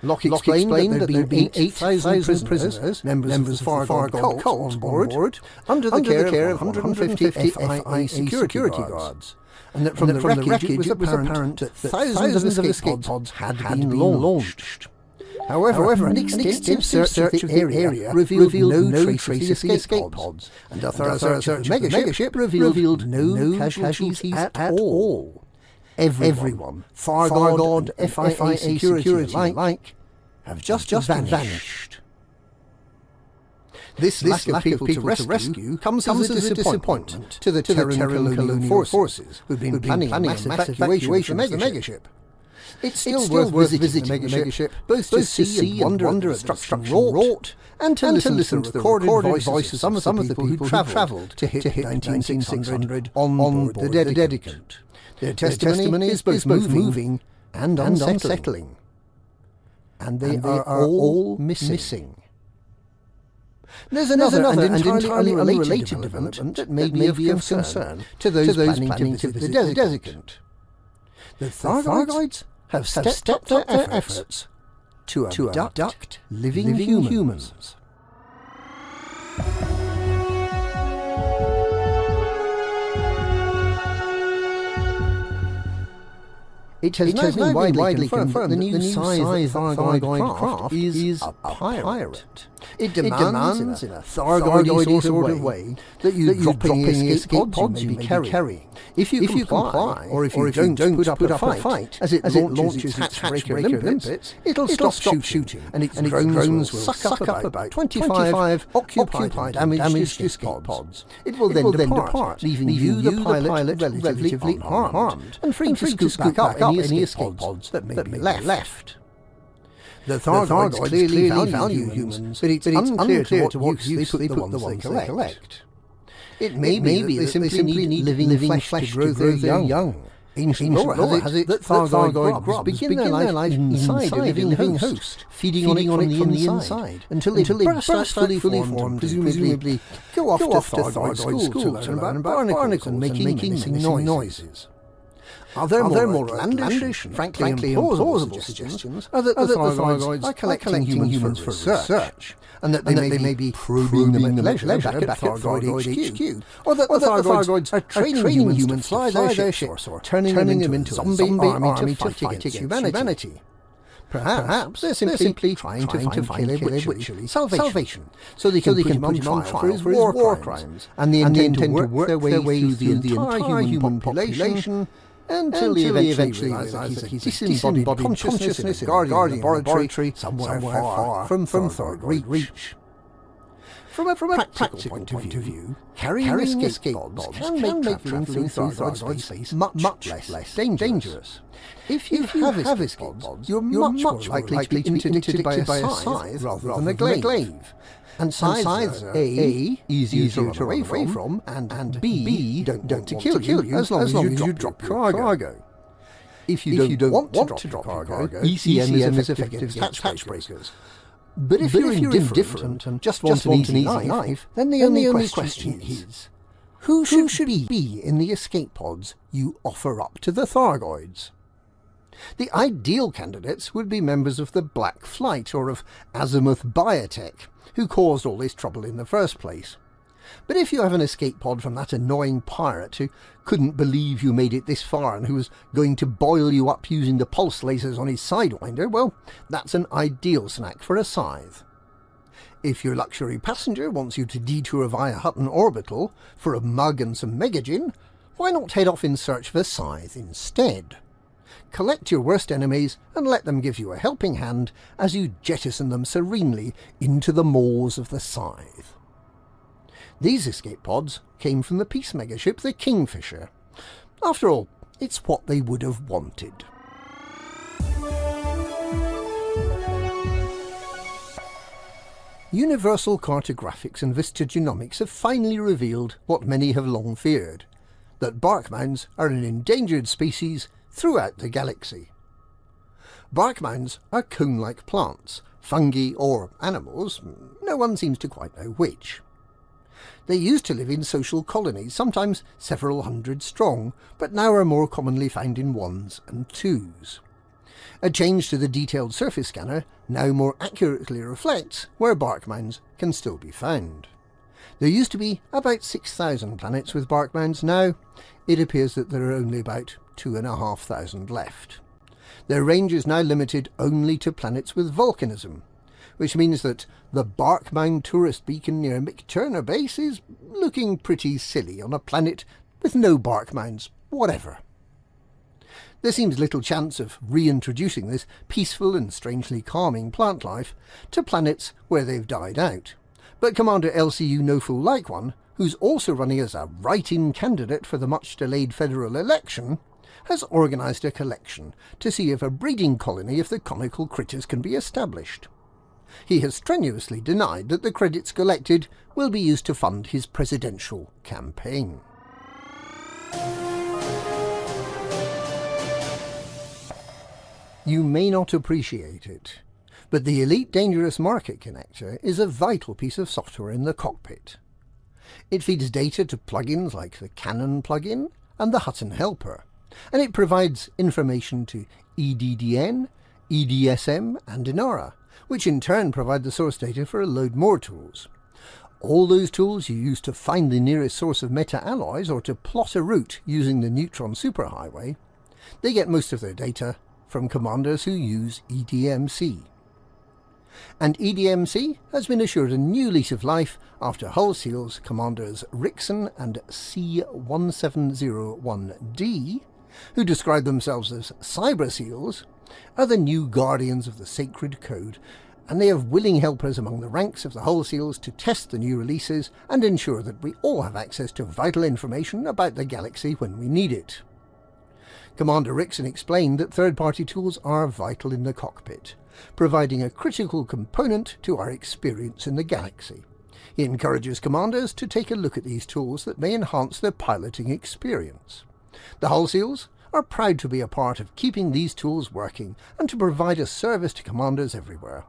Locke explained that there had been 8,000 prisoners, members of the Thargoid cult, on board, under the care of 150 FIA security guards, and that from the wreckage it was apparent that thousands of escape pods had been launched. However, an extensive search of the area revealed no trace of the escape pods, and a thorough search of the megaship revealed no casualties at all. Everyone, Thargod, FIA security alike, have just vanished. This lack of people to rescue comes as a disappointment to the Terran colonial forces, who've been planning a massive evacuation of the megaship. It's still worth visiting the megaship, both to see and wonder at the destruction wrought, and to listen to the recorded voices of some of the people who travelled to hit 19600 on board the Dedicant. Their testimony is both moving and unsettling. And they are all missing. There's another and entirely unrelated development that may be of concern to those planning to visit the Dedicant. The Thargoids have stepped up their efforts to abduct living humans. It has now been widely confirmed that the new size Thargoid craft is a pirate. It demands, in a Thargoid sort of way, that you drop any escape pods you may be carrying. If you comply, or if you don't put up a fight, as it launches its hatchbreaker limpets, it'll stop shooting, and its drones will suck up about 25 occupied damaged escape pods. It will then depart, leaving you, the pilot, relatively unharmed, and free to scoop back up any escape pods that may be left. The Thargoids clearly value humans, but it's unclear to what use they put the ones they collect. It may be that they simply need living flesh to grow their young. Ancient lore has it that Thargoid grubs begin their life inside a living host, feeding on it from the inside, until they burst out fully formed, presumably go off to Thargoid school to learn about barnacles and making missing noises. Other more outlandish and frankly implausible suggestions are that the Thargoids are collecting humans for research, and that they may be probing them at leisure back at Thargoid HQ, or that the Thargoids are training humans to fly their ships, or turning them into a zombie army to fight against humanity. Perhaps they're simply trying to find Caleb salvation, so they can put him on trial for his war crimes, and they intend to work their way through the entire human population until he eventually realizes that he's a disembodied consciousness in a guardian laboratory somewhere far from Thargoid reach. From a practical point of view, carrying escape pods can make travelling through Thargoid space much less dangerous. If you have escape pods, you're much more likely to be interdicted by a scythe rather than a glaive. And scythes are A, easier to run away from, and B, don't want to kill you as long as you drop your cargo. If you don't want to drop your cargo, ECM is effective as catch breakers. But if you're indifferent and just want an easy life, then the only question is, who should be in the escape pods you offer up to the Thargoids? The ideal candidates would be members of the Black Flight or of Azimuth Biotech, who caused all this trouble in the first place. But if you have an escape pod from that annoying pirate who couldn't believe you made it this far and who was going to boil you up using the pulse lasers on his Sidewinder, well, that's an ideal snack for a scythe. If your luxury passenger wants you to detour via Hutton Orbital for a mug and some megagin, why not head off in search of a scythe instead? Collect your worst enemies and let them give you a helping hand as you jettison them serenely into the maws of the scythe. These escape pods came from the peace megaship the Kingfisher. After all, it's what they would have wanted. Universal cartographics and vistagenomics have finally revealed what many have long feared, that barkmounds are an endangered species throughout the galaxy. Barkmounds are cone-like plants, fungi or animals, no one seems to quite know which. They used to live in social colonies, sometimes several hundred strong, but now are more commonly found in ones and twos. A change to the detailed surface scanner now more accurately reflects where barkmounds can still be found. There used to be about 6,000 planets with barkmounds. Now it appears that there are only about 2,500 left. Their range is now limited only to planets with volcanism, which means that the Barkmound tourist beacon near McTurner Base is looking pretty silly on a planet with no barkmounds whatever. There seems little chance of reintroducing this peaceful and strangely calming plant life to planets where they've died out, but Commander LCU No Fool Like One, who's also running as a write-in candidate for the much-delayed federal election, has organised a collection to see if a breeding colony of the conical critters can be established. He has strenuously denied that the credits collected will be used to fund his presidential campaign. You may not appreciate it, but the Elite Dangerous Market Connector is a vital piece of software in the cockpit. It feeds data to plugins like the Canon plugin and the Hutton Helper, and it provides information to EDDN, EDSM and Inara, which in turn provide the source data for a load more tools. All those tools you use to find the nearest source of meta-alloys or to plot a route using the neutron superhighway, they get most of their data from commanders who use EDMC. And EDMC has been assured a new lease of life after Hull Seals commanders Rickson and C1701D, who describe themselves as Cyber Seals, are the new guardians of the sacred code, and they have willing helpers among the ranks of the Hull Seals to test the new releases and ensure that we all have access to vital information about the galaxy when we need it. Commander Rickson explained that third-party tools are vital in the cockpit, providing a critical component to our experience in the galaxy. He encourages commanders to take a look at these tools that may enhance their piloting experience. The Hull Seals are proud to be a part of keeping these tools working and to provide a service to commanders everywhere.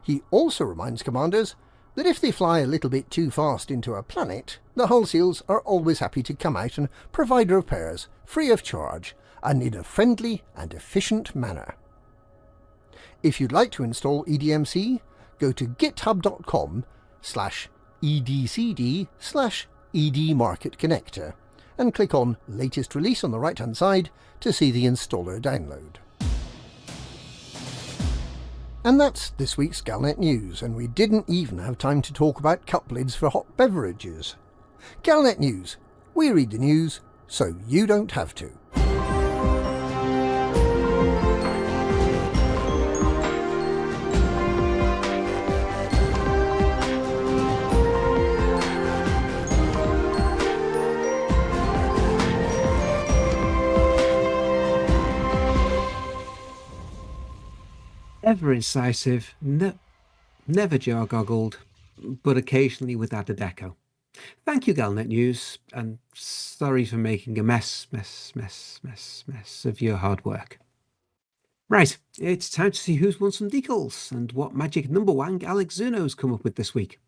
He also reminds commanders that if they fly a little bit too fast into a planet, the Hull Seals are always happy to come out and provide repairs free of charge and in a friendly and efficient manner. If you'd like to install EDMC, go to github.com/edcd/edmarketconnector and click on Latest Release on the right-hand side to see the installer download. And that's this week's Galnet News, and we didn't even have time to talk about cup lids for hot beverages. Galnet News. We read the news, so you don't have to. ever incisive, never jar-goggled, but occasionally with added echo. Thank you, Galnet News, and sorry for making a mess of your hard work. Right, it's time to see who's won some decals and what magic number wang Alex Zuno's come up with this week.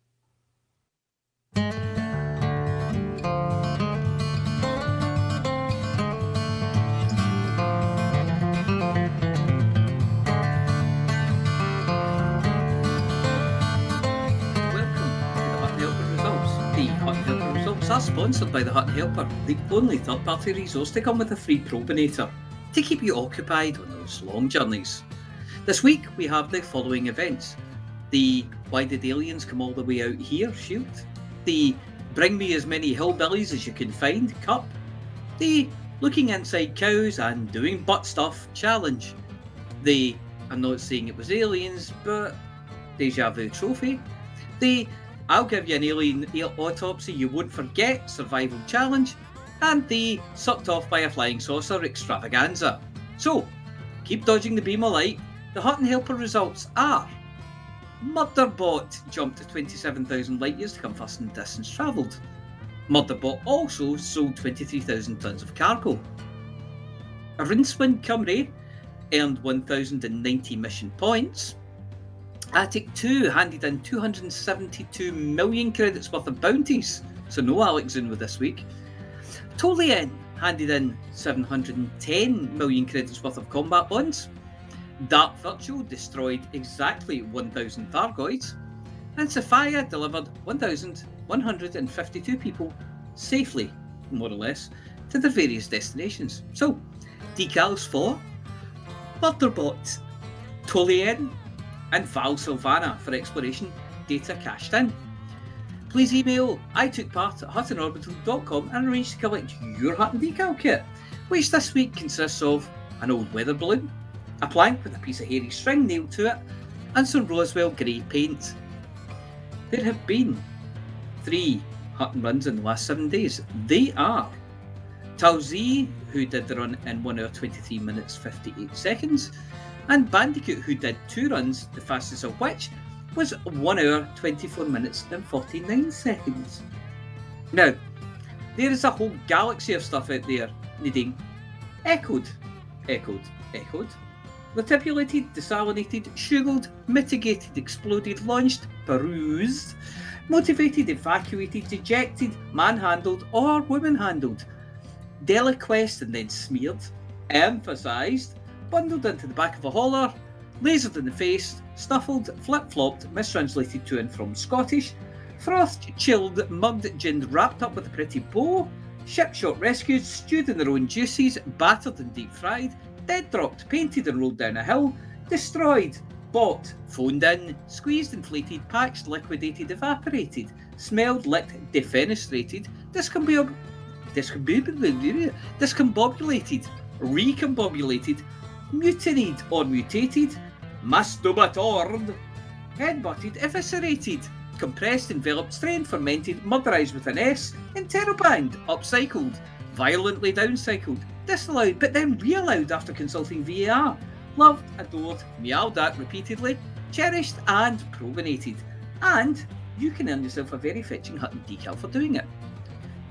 Hutton Helper results are sponsored by the Hutton Helper, the only third-party resource to come with a free probinator to keep you occupied on those long journeys. This week we have the following events: the Why Did Aliens Come All the Way Out Here shield, the Bring Me As Many Hillbillies As You Can Find cup, the Looking Inside Cows and Doing Butt Stuff challenge, the I'm not saying it was aliens but Deja Vu trophy, the I'll give you an alien autopsy you won't forget survival challenge, and the Sucked Off by a Flying Saucer extravaganza. So, keep dodging the beam of light. The Hutton Helper results are: Murderbot jumped to 27,000 light years to come first in distance travelled. Murderbot also sold 23,000 tonnes of cargo. Rincewind Cymru earned 1,090 mission points. Attic 2 handed in 272 million credits worth of bounties, so no Alex Zuno this week. Tolien handed in 710 million credits worth of combat bonds. Dark Virtual destroyed exactly 1,000 Thargoids. And Sophia delivered 1,152 people safely, more or less, to their various destinations. So, decals for Murderbot, Tolien, and Val Sylvana for exploration data cashed in. Please email itookpart@huttonorbital.com and arrange to collect your Hutton decal kit, which this week consists of an old weather balloon, a plank with a piece of hairy string nailed to it, and some Roswell grey paint. There have been 3 Hutton runs in the last 7 days. They are Talzi, who did the run in 1 hour 23 minutes 58 seconds, and Bandicoot, who did 2 runs, the fastest of which was 1 hour 24 minutes and 49 seconds. Now, there is a whole galaxy of stuff out there needing echoed, manipulated, desalinated, sugared, mitigated, exploded, launched, perused, motivated, evacuated, dejected, manhandled, or woman-handled, deliquesced and then smeared, emphasised, bundled into the back of a hauler, lasered in the face, snuffled, flip-flopped, mistranslated to and from Scottish, frothed, chilled, mugged, ginned, wrapped up with a pretty bow, ship-shot rescued, stewed in their own juices, battered and deep-fried, dead-dropped, painted and rolled down a hill, destroyed, bought, phoned in, squeezed, inflated, patched, liquidated, evaporated, smelled, licked, defenestrated, discombobulated, recombobulated, mutinied or mutated, masturbated, headbutted, eviscerated, compressed, enveloped, strained, fermented, murderized with an S, interrobanged, upcycled, violently downcycled, disallowed but then reallowed after consulting VAR, loved, adored, meowed at repeatedly, cherished and probinated. And you can earn yourself a very fetching Hutton decal for doing it.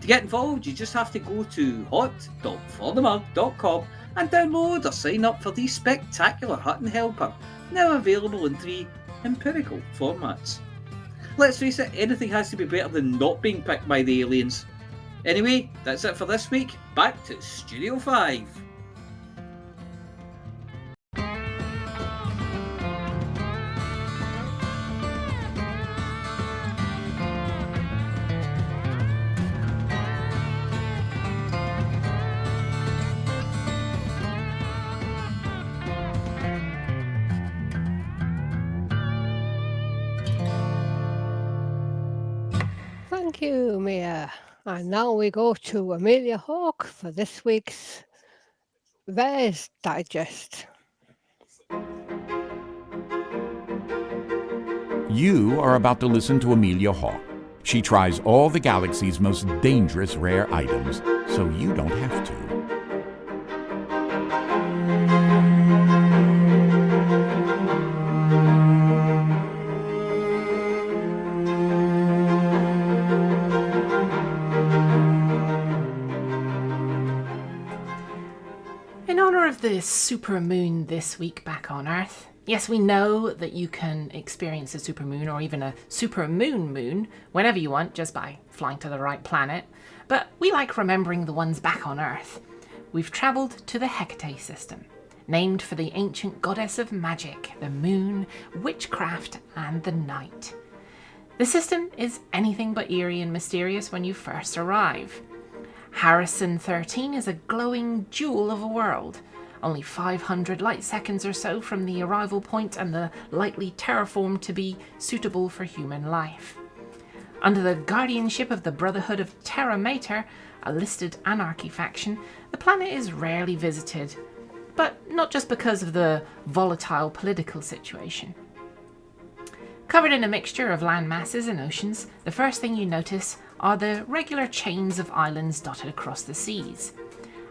To get involved, you just have to go to hot.forthemug.com and download or sign up for the spectacular Hutton Helper, now available in 3 empirical formats. Let's face it, anything has to be better than not being picked by the aliens. Anyway, that's it for this week. Back to Studio 5. Thank you, Mia. And now we go to Amelia Hawke for this week's There's Digest. You are about to listen to Amelia Hawke. She tries all the galaxy's most dangerous rare items, so you don't have to. the supermoon this week back on Earth. Yes, we know that you can experience a supermoon or even a supermoon whenever you want just by flying to the right planet, but we like remembering the ones back on Earth. We've travelled to the Hecate system, named for the ancient goddess of magic, the moon, witchcraft and the night. The system is anything but eerie and mysterious when you first arrive. Harrison 13 is a glowing jewel of a world, only 500 light seconds or so from the arrival point and the lightly terraformed to be suitable for human life. Under the guardianship of the Brotherhood of Terra Mater, a listed anarchy faction, the planet is rarely visited, but not just because of the volatile political situation. Covered in a mixture of land masses and oceans, the first thing you notice are the regular chains of islands dotted across the seas.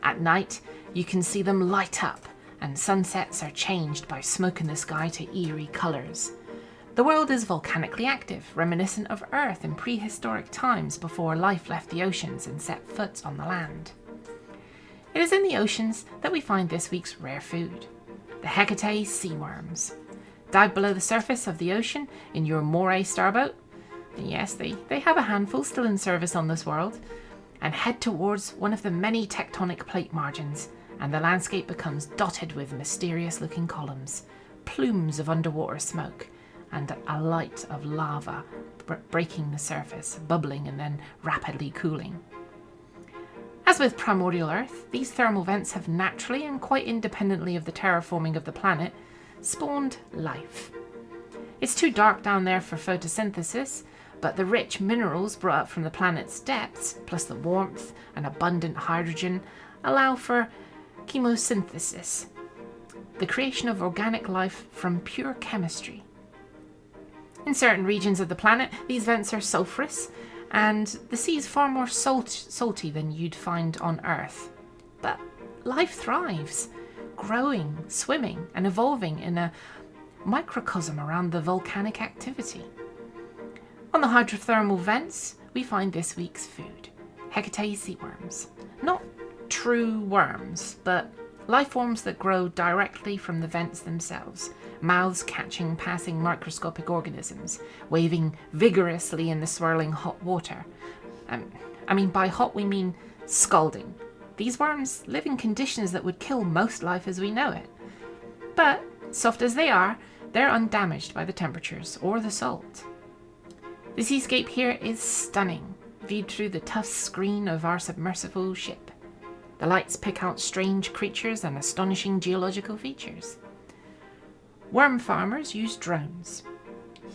At night, you can see them light up, and sunsets are changed by smoke in the sky to eerie colours. The world is volcanically active, reminiscent of Earth in prehistoric times before life left the oceans and set foot on the land. It is in the oceans that we find this week's rare food, the Hecate sea worms. Dive below the surface of the ocean in your moray starboat, and yes, they have a handful still in service on this world, and head towards one of the many tectonic plate margins, and the landscape becomes dotted with mysterious-looking columns, plumes of underwater smoke, and a light of lava breaking the surface, bubbling and then rapidly cooling. As with primordial Earth, these thermal vents have naturally and quite independently of the terraforming of the planet spawned life. It's too dark down there for photosynthesis, but the rich minerals brought up from the planet's depths, plus the warmth and abundant hydrogen, allow for chemosynthesis, the creation of organic life from pure chemistry. In certain regions of the planet, these vents are sulfurous, and the sea is far more salty than you'd find on Earth. But life thrives, growing, swimming, and evolving in a microcosm around the volcanic activity. On the hydrothermal vents, we find this week's food, Hecate sea worms. Not true worms, but life forms that grow directly from the vents themselves, mouths catching passing microscopic organisms, waving vigorously in the swirling hot water. By hot we mean scalding. These worms live in conditions that would kill most life as we know it. But, soft as they are, they're undamaged by the temperatures or the salt. The seascape here is stunning, viewed through the tough screen of our submersible ship. The lights pick out strange creatures and astonishing geological features. Worm farmers use drones,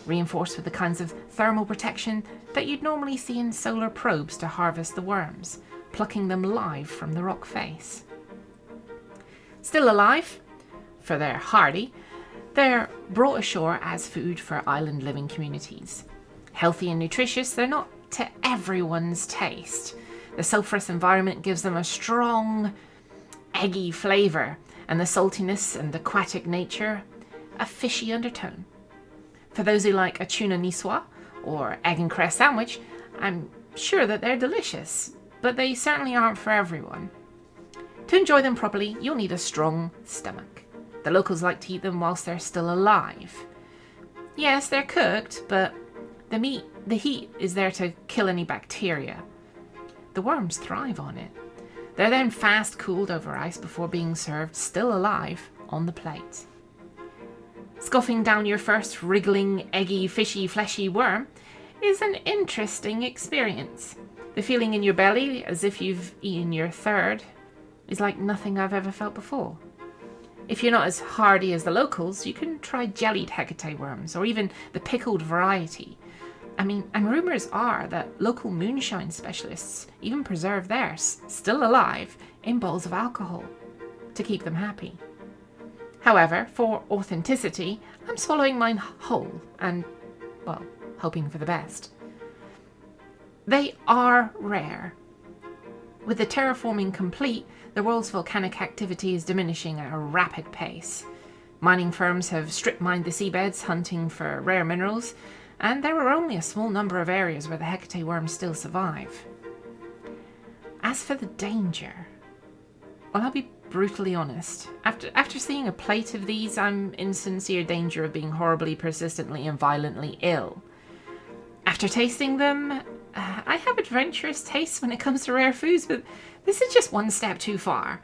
reinforced with the kinds of thermal protection that you'd normally see in solar probes to harvest the worms, plucking them live from the rock face. Still alive, for they're hardy, they're brought ashore as food for island living communities. Healthy and nutritious, they're not to everyone's taste. The sulfurous environment gives them a strong, eggy flavour, and the saltiness and aquatic nature a fishy undertone. For those who like a tuna niçoise or egg and cress sandwich, I'm sure that they're delicious, but they certainly aren't for everyone. To enjoy them properly, you'll need a strong stomach. The locals like to eat them whilst they're still alive. Yes, they're cooked, but the heat is there to kill any bacteria. The worms thrive on it. They're then fast cooled over ice before being served, still alive, on the plate. Scoffing down your first wriggling, eggy, fishy, fleshy worm is an interesting experience. The feeling in your belly, as if you've eaten your third, is like nothing I've ever felt before. If you're not as hardy as the locals, you can try jellied Hecate worms, or even the pickled variety. And rumours are that local moonshine specialists even preserve theirs, still alive, in bowls of alcohol, to keep them happy. However, for authenticity, I'm swallowing mine whole and, well, hoping for the best. They are rare. With the terraforming complete, the world's volcanic activity is diminishing at a rapid pace. Mining firms have strip-mined the seabeds hunting for rare minerals, and there are only a small number of areas where the Hecate worms still survive. As for the danger, well, I'll be brutally honest. After seeing a plate of these, I'm in sincere danger of being horribly, persistently, and violently ill. After tasting them, I have adventurous tastes when it comes to rare foods, but this is just one step too far.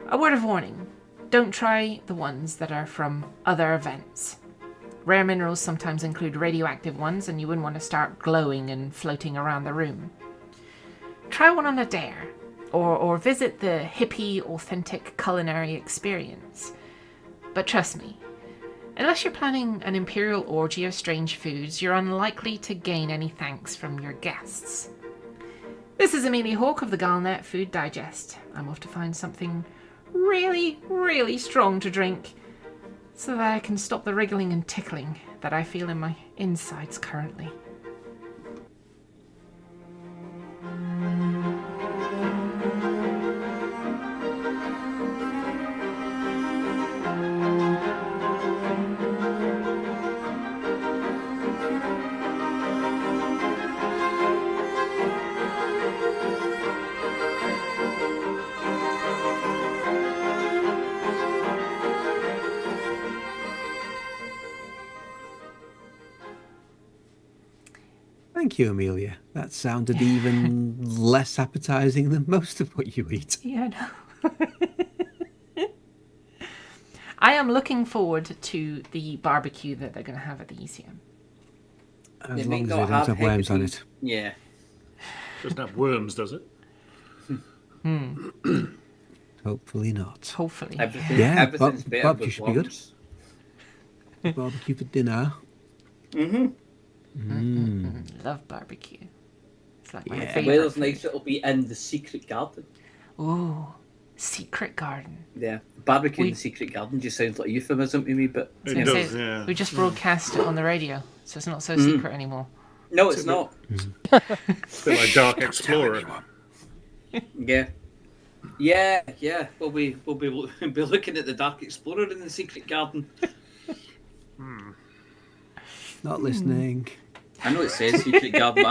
A word of warning. Don't try the ones that are from other events. Rare minerals sometimes include radioactive ones, and you wouldn't want to start glowing and floating around the room. Try one on a dare, or visit the hippie, authentic culinary experience. But trust me, unless you're planning an imperial orgy of strange foods, you're unlikely to gain any thanks from your guests. This is Amelia Hawke of the Galnet Food Digest. I'm off to find something really, really strong to drink, so that I can stop the wriggling and tickling that I feel in my insides currently. Thank you, Amelia. That sounded even less appetizing than most of what you eat. Yeah, I know. I am looking forward to the barbecue that they're going to have at the ECM. As long as they don't have worms on it. Yeah. Doesn't have worms, does it? Hopefully not. Hopefully. Everything's better barbecue with should be good. worms. Barbecue for dinner. Love barbecue. It's like my The favorite. weather's nice, it'll be in the secret garden. Oh, secret garden. Yeah. Barbecue in the secret garden just sounds like a euphemism to me, but... I was gonna does, say, yeah. We just broadcast it on the radio, so it's not so secret anymore. No, it's not. It's a bit like Dark Explorer. Yeah. Yeah. We'll be looking at the Dark Explorer in the secret garden. Not listening. I know it says secret garden,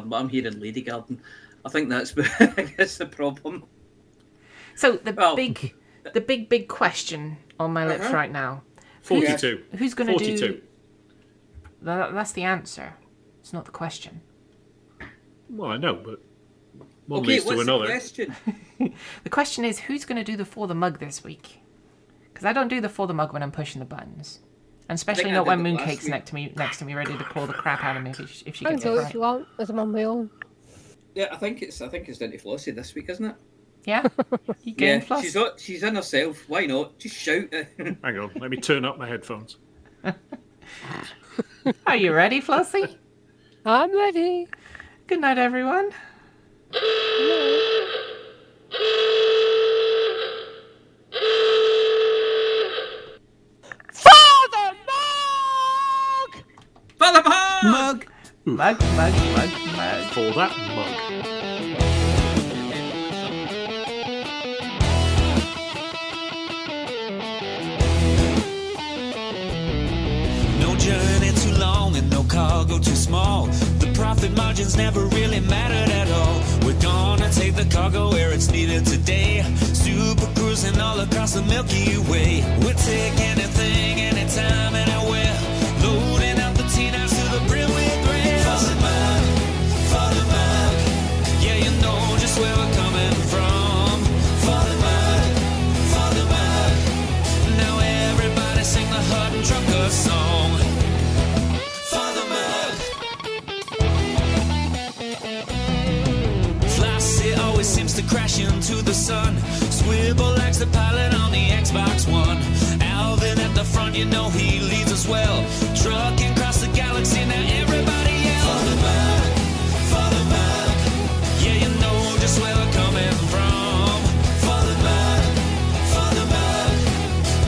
but I'm hearing lady garden. I think that's the problem. So the big question on my lips right now. 42. Who's going to 42. do? That's the answer. It's not the question. Well, I know, but one Okay, leads to what's another. the question? The question is, who's going to do the For the Mug this week? Because I don't do the For the Mug when I'm pushing the buttons. And especially I not when did it last Mooncake's week. next to me, ready to claw the crap out of me if she I can gets it do it right. if you want, as I'm on my own. Yeah, I think it's down to Flossy this week, isn't it? Yeah? You game, Floss? She's in herself. Why not? Just shout. Hang on, let me turn up my headphones. Are you ready, Flossy? I'm ready. Good night, everyone. Father Mug! Father Mug! Mug! Mug. For that mug. No journey too long and no cargo too small. The profit margins never really mattered at all. We're gonna take the cargo where it's needed today. Super cruising all across the Milky Way. We'll take anything, anytime, anywhere. Loading up the T-Nights to the brim with rail. Father Mug, yeah, you know just where we're coming from. Father Mug, now everybody sing the Hutton Trucker song. Father Mug. Flossy always seems to crash into the sun. Swivel likes the pilot on the Xbox One. Alvin at the front, you know he leads us well. Trucking across the galaxy, now everybody yell. Father Mug, yeah, you know just where we're coming from. Father Mug,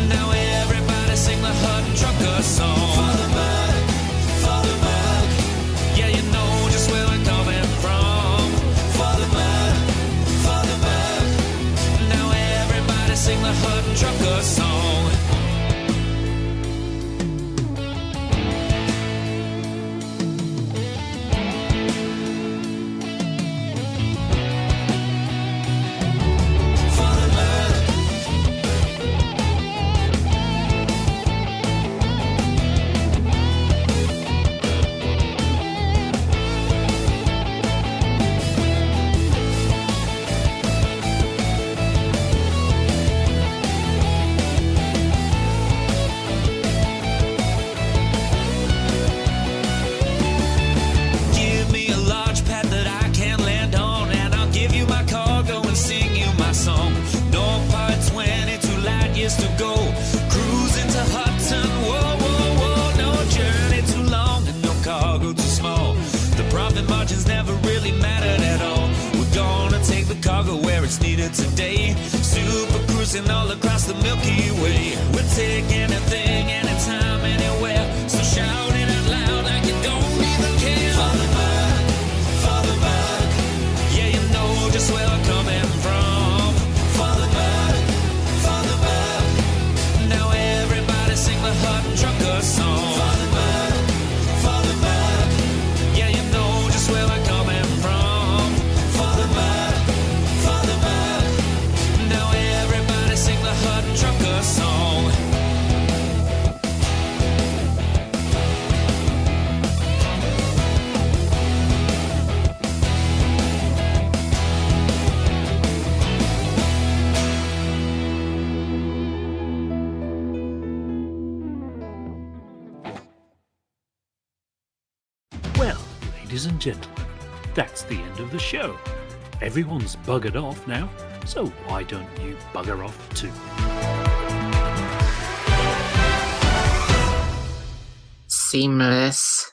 now everybody sing the Hutton Trucker song. Father Mug, yeah, you know just where we're coming from. Father Mug, now everybody sing the Hutton Trucker song. what's needed today. Super cruising all across the Milky Way. We'll take anything, anytime, anywhere. So shout it out loud like you don't even care. For the bug, yeah, you know just where we're coming from. For the bug, now everybody sing the Hutton Trucker song. For the bug, yeah, you know just where we're coming from. For the bug, now everybody sing the Hutton Trucker song. Well, ladies and gentlemen, that's the end of the show. Everyone's buggered off now, so why don't you bugger off too? Seamless.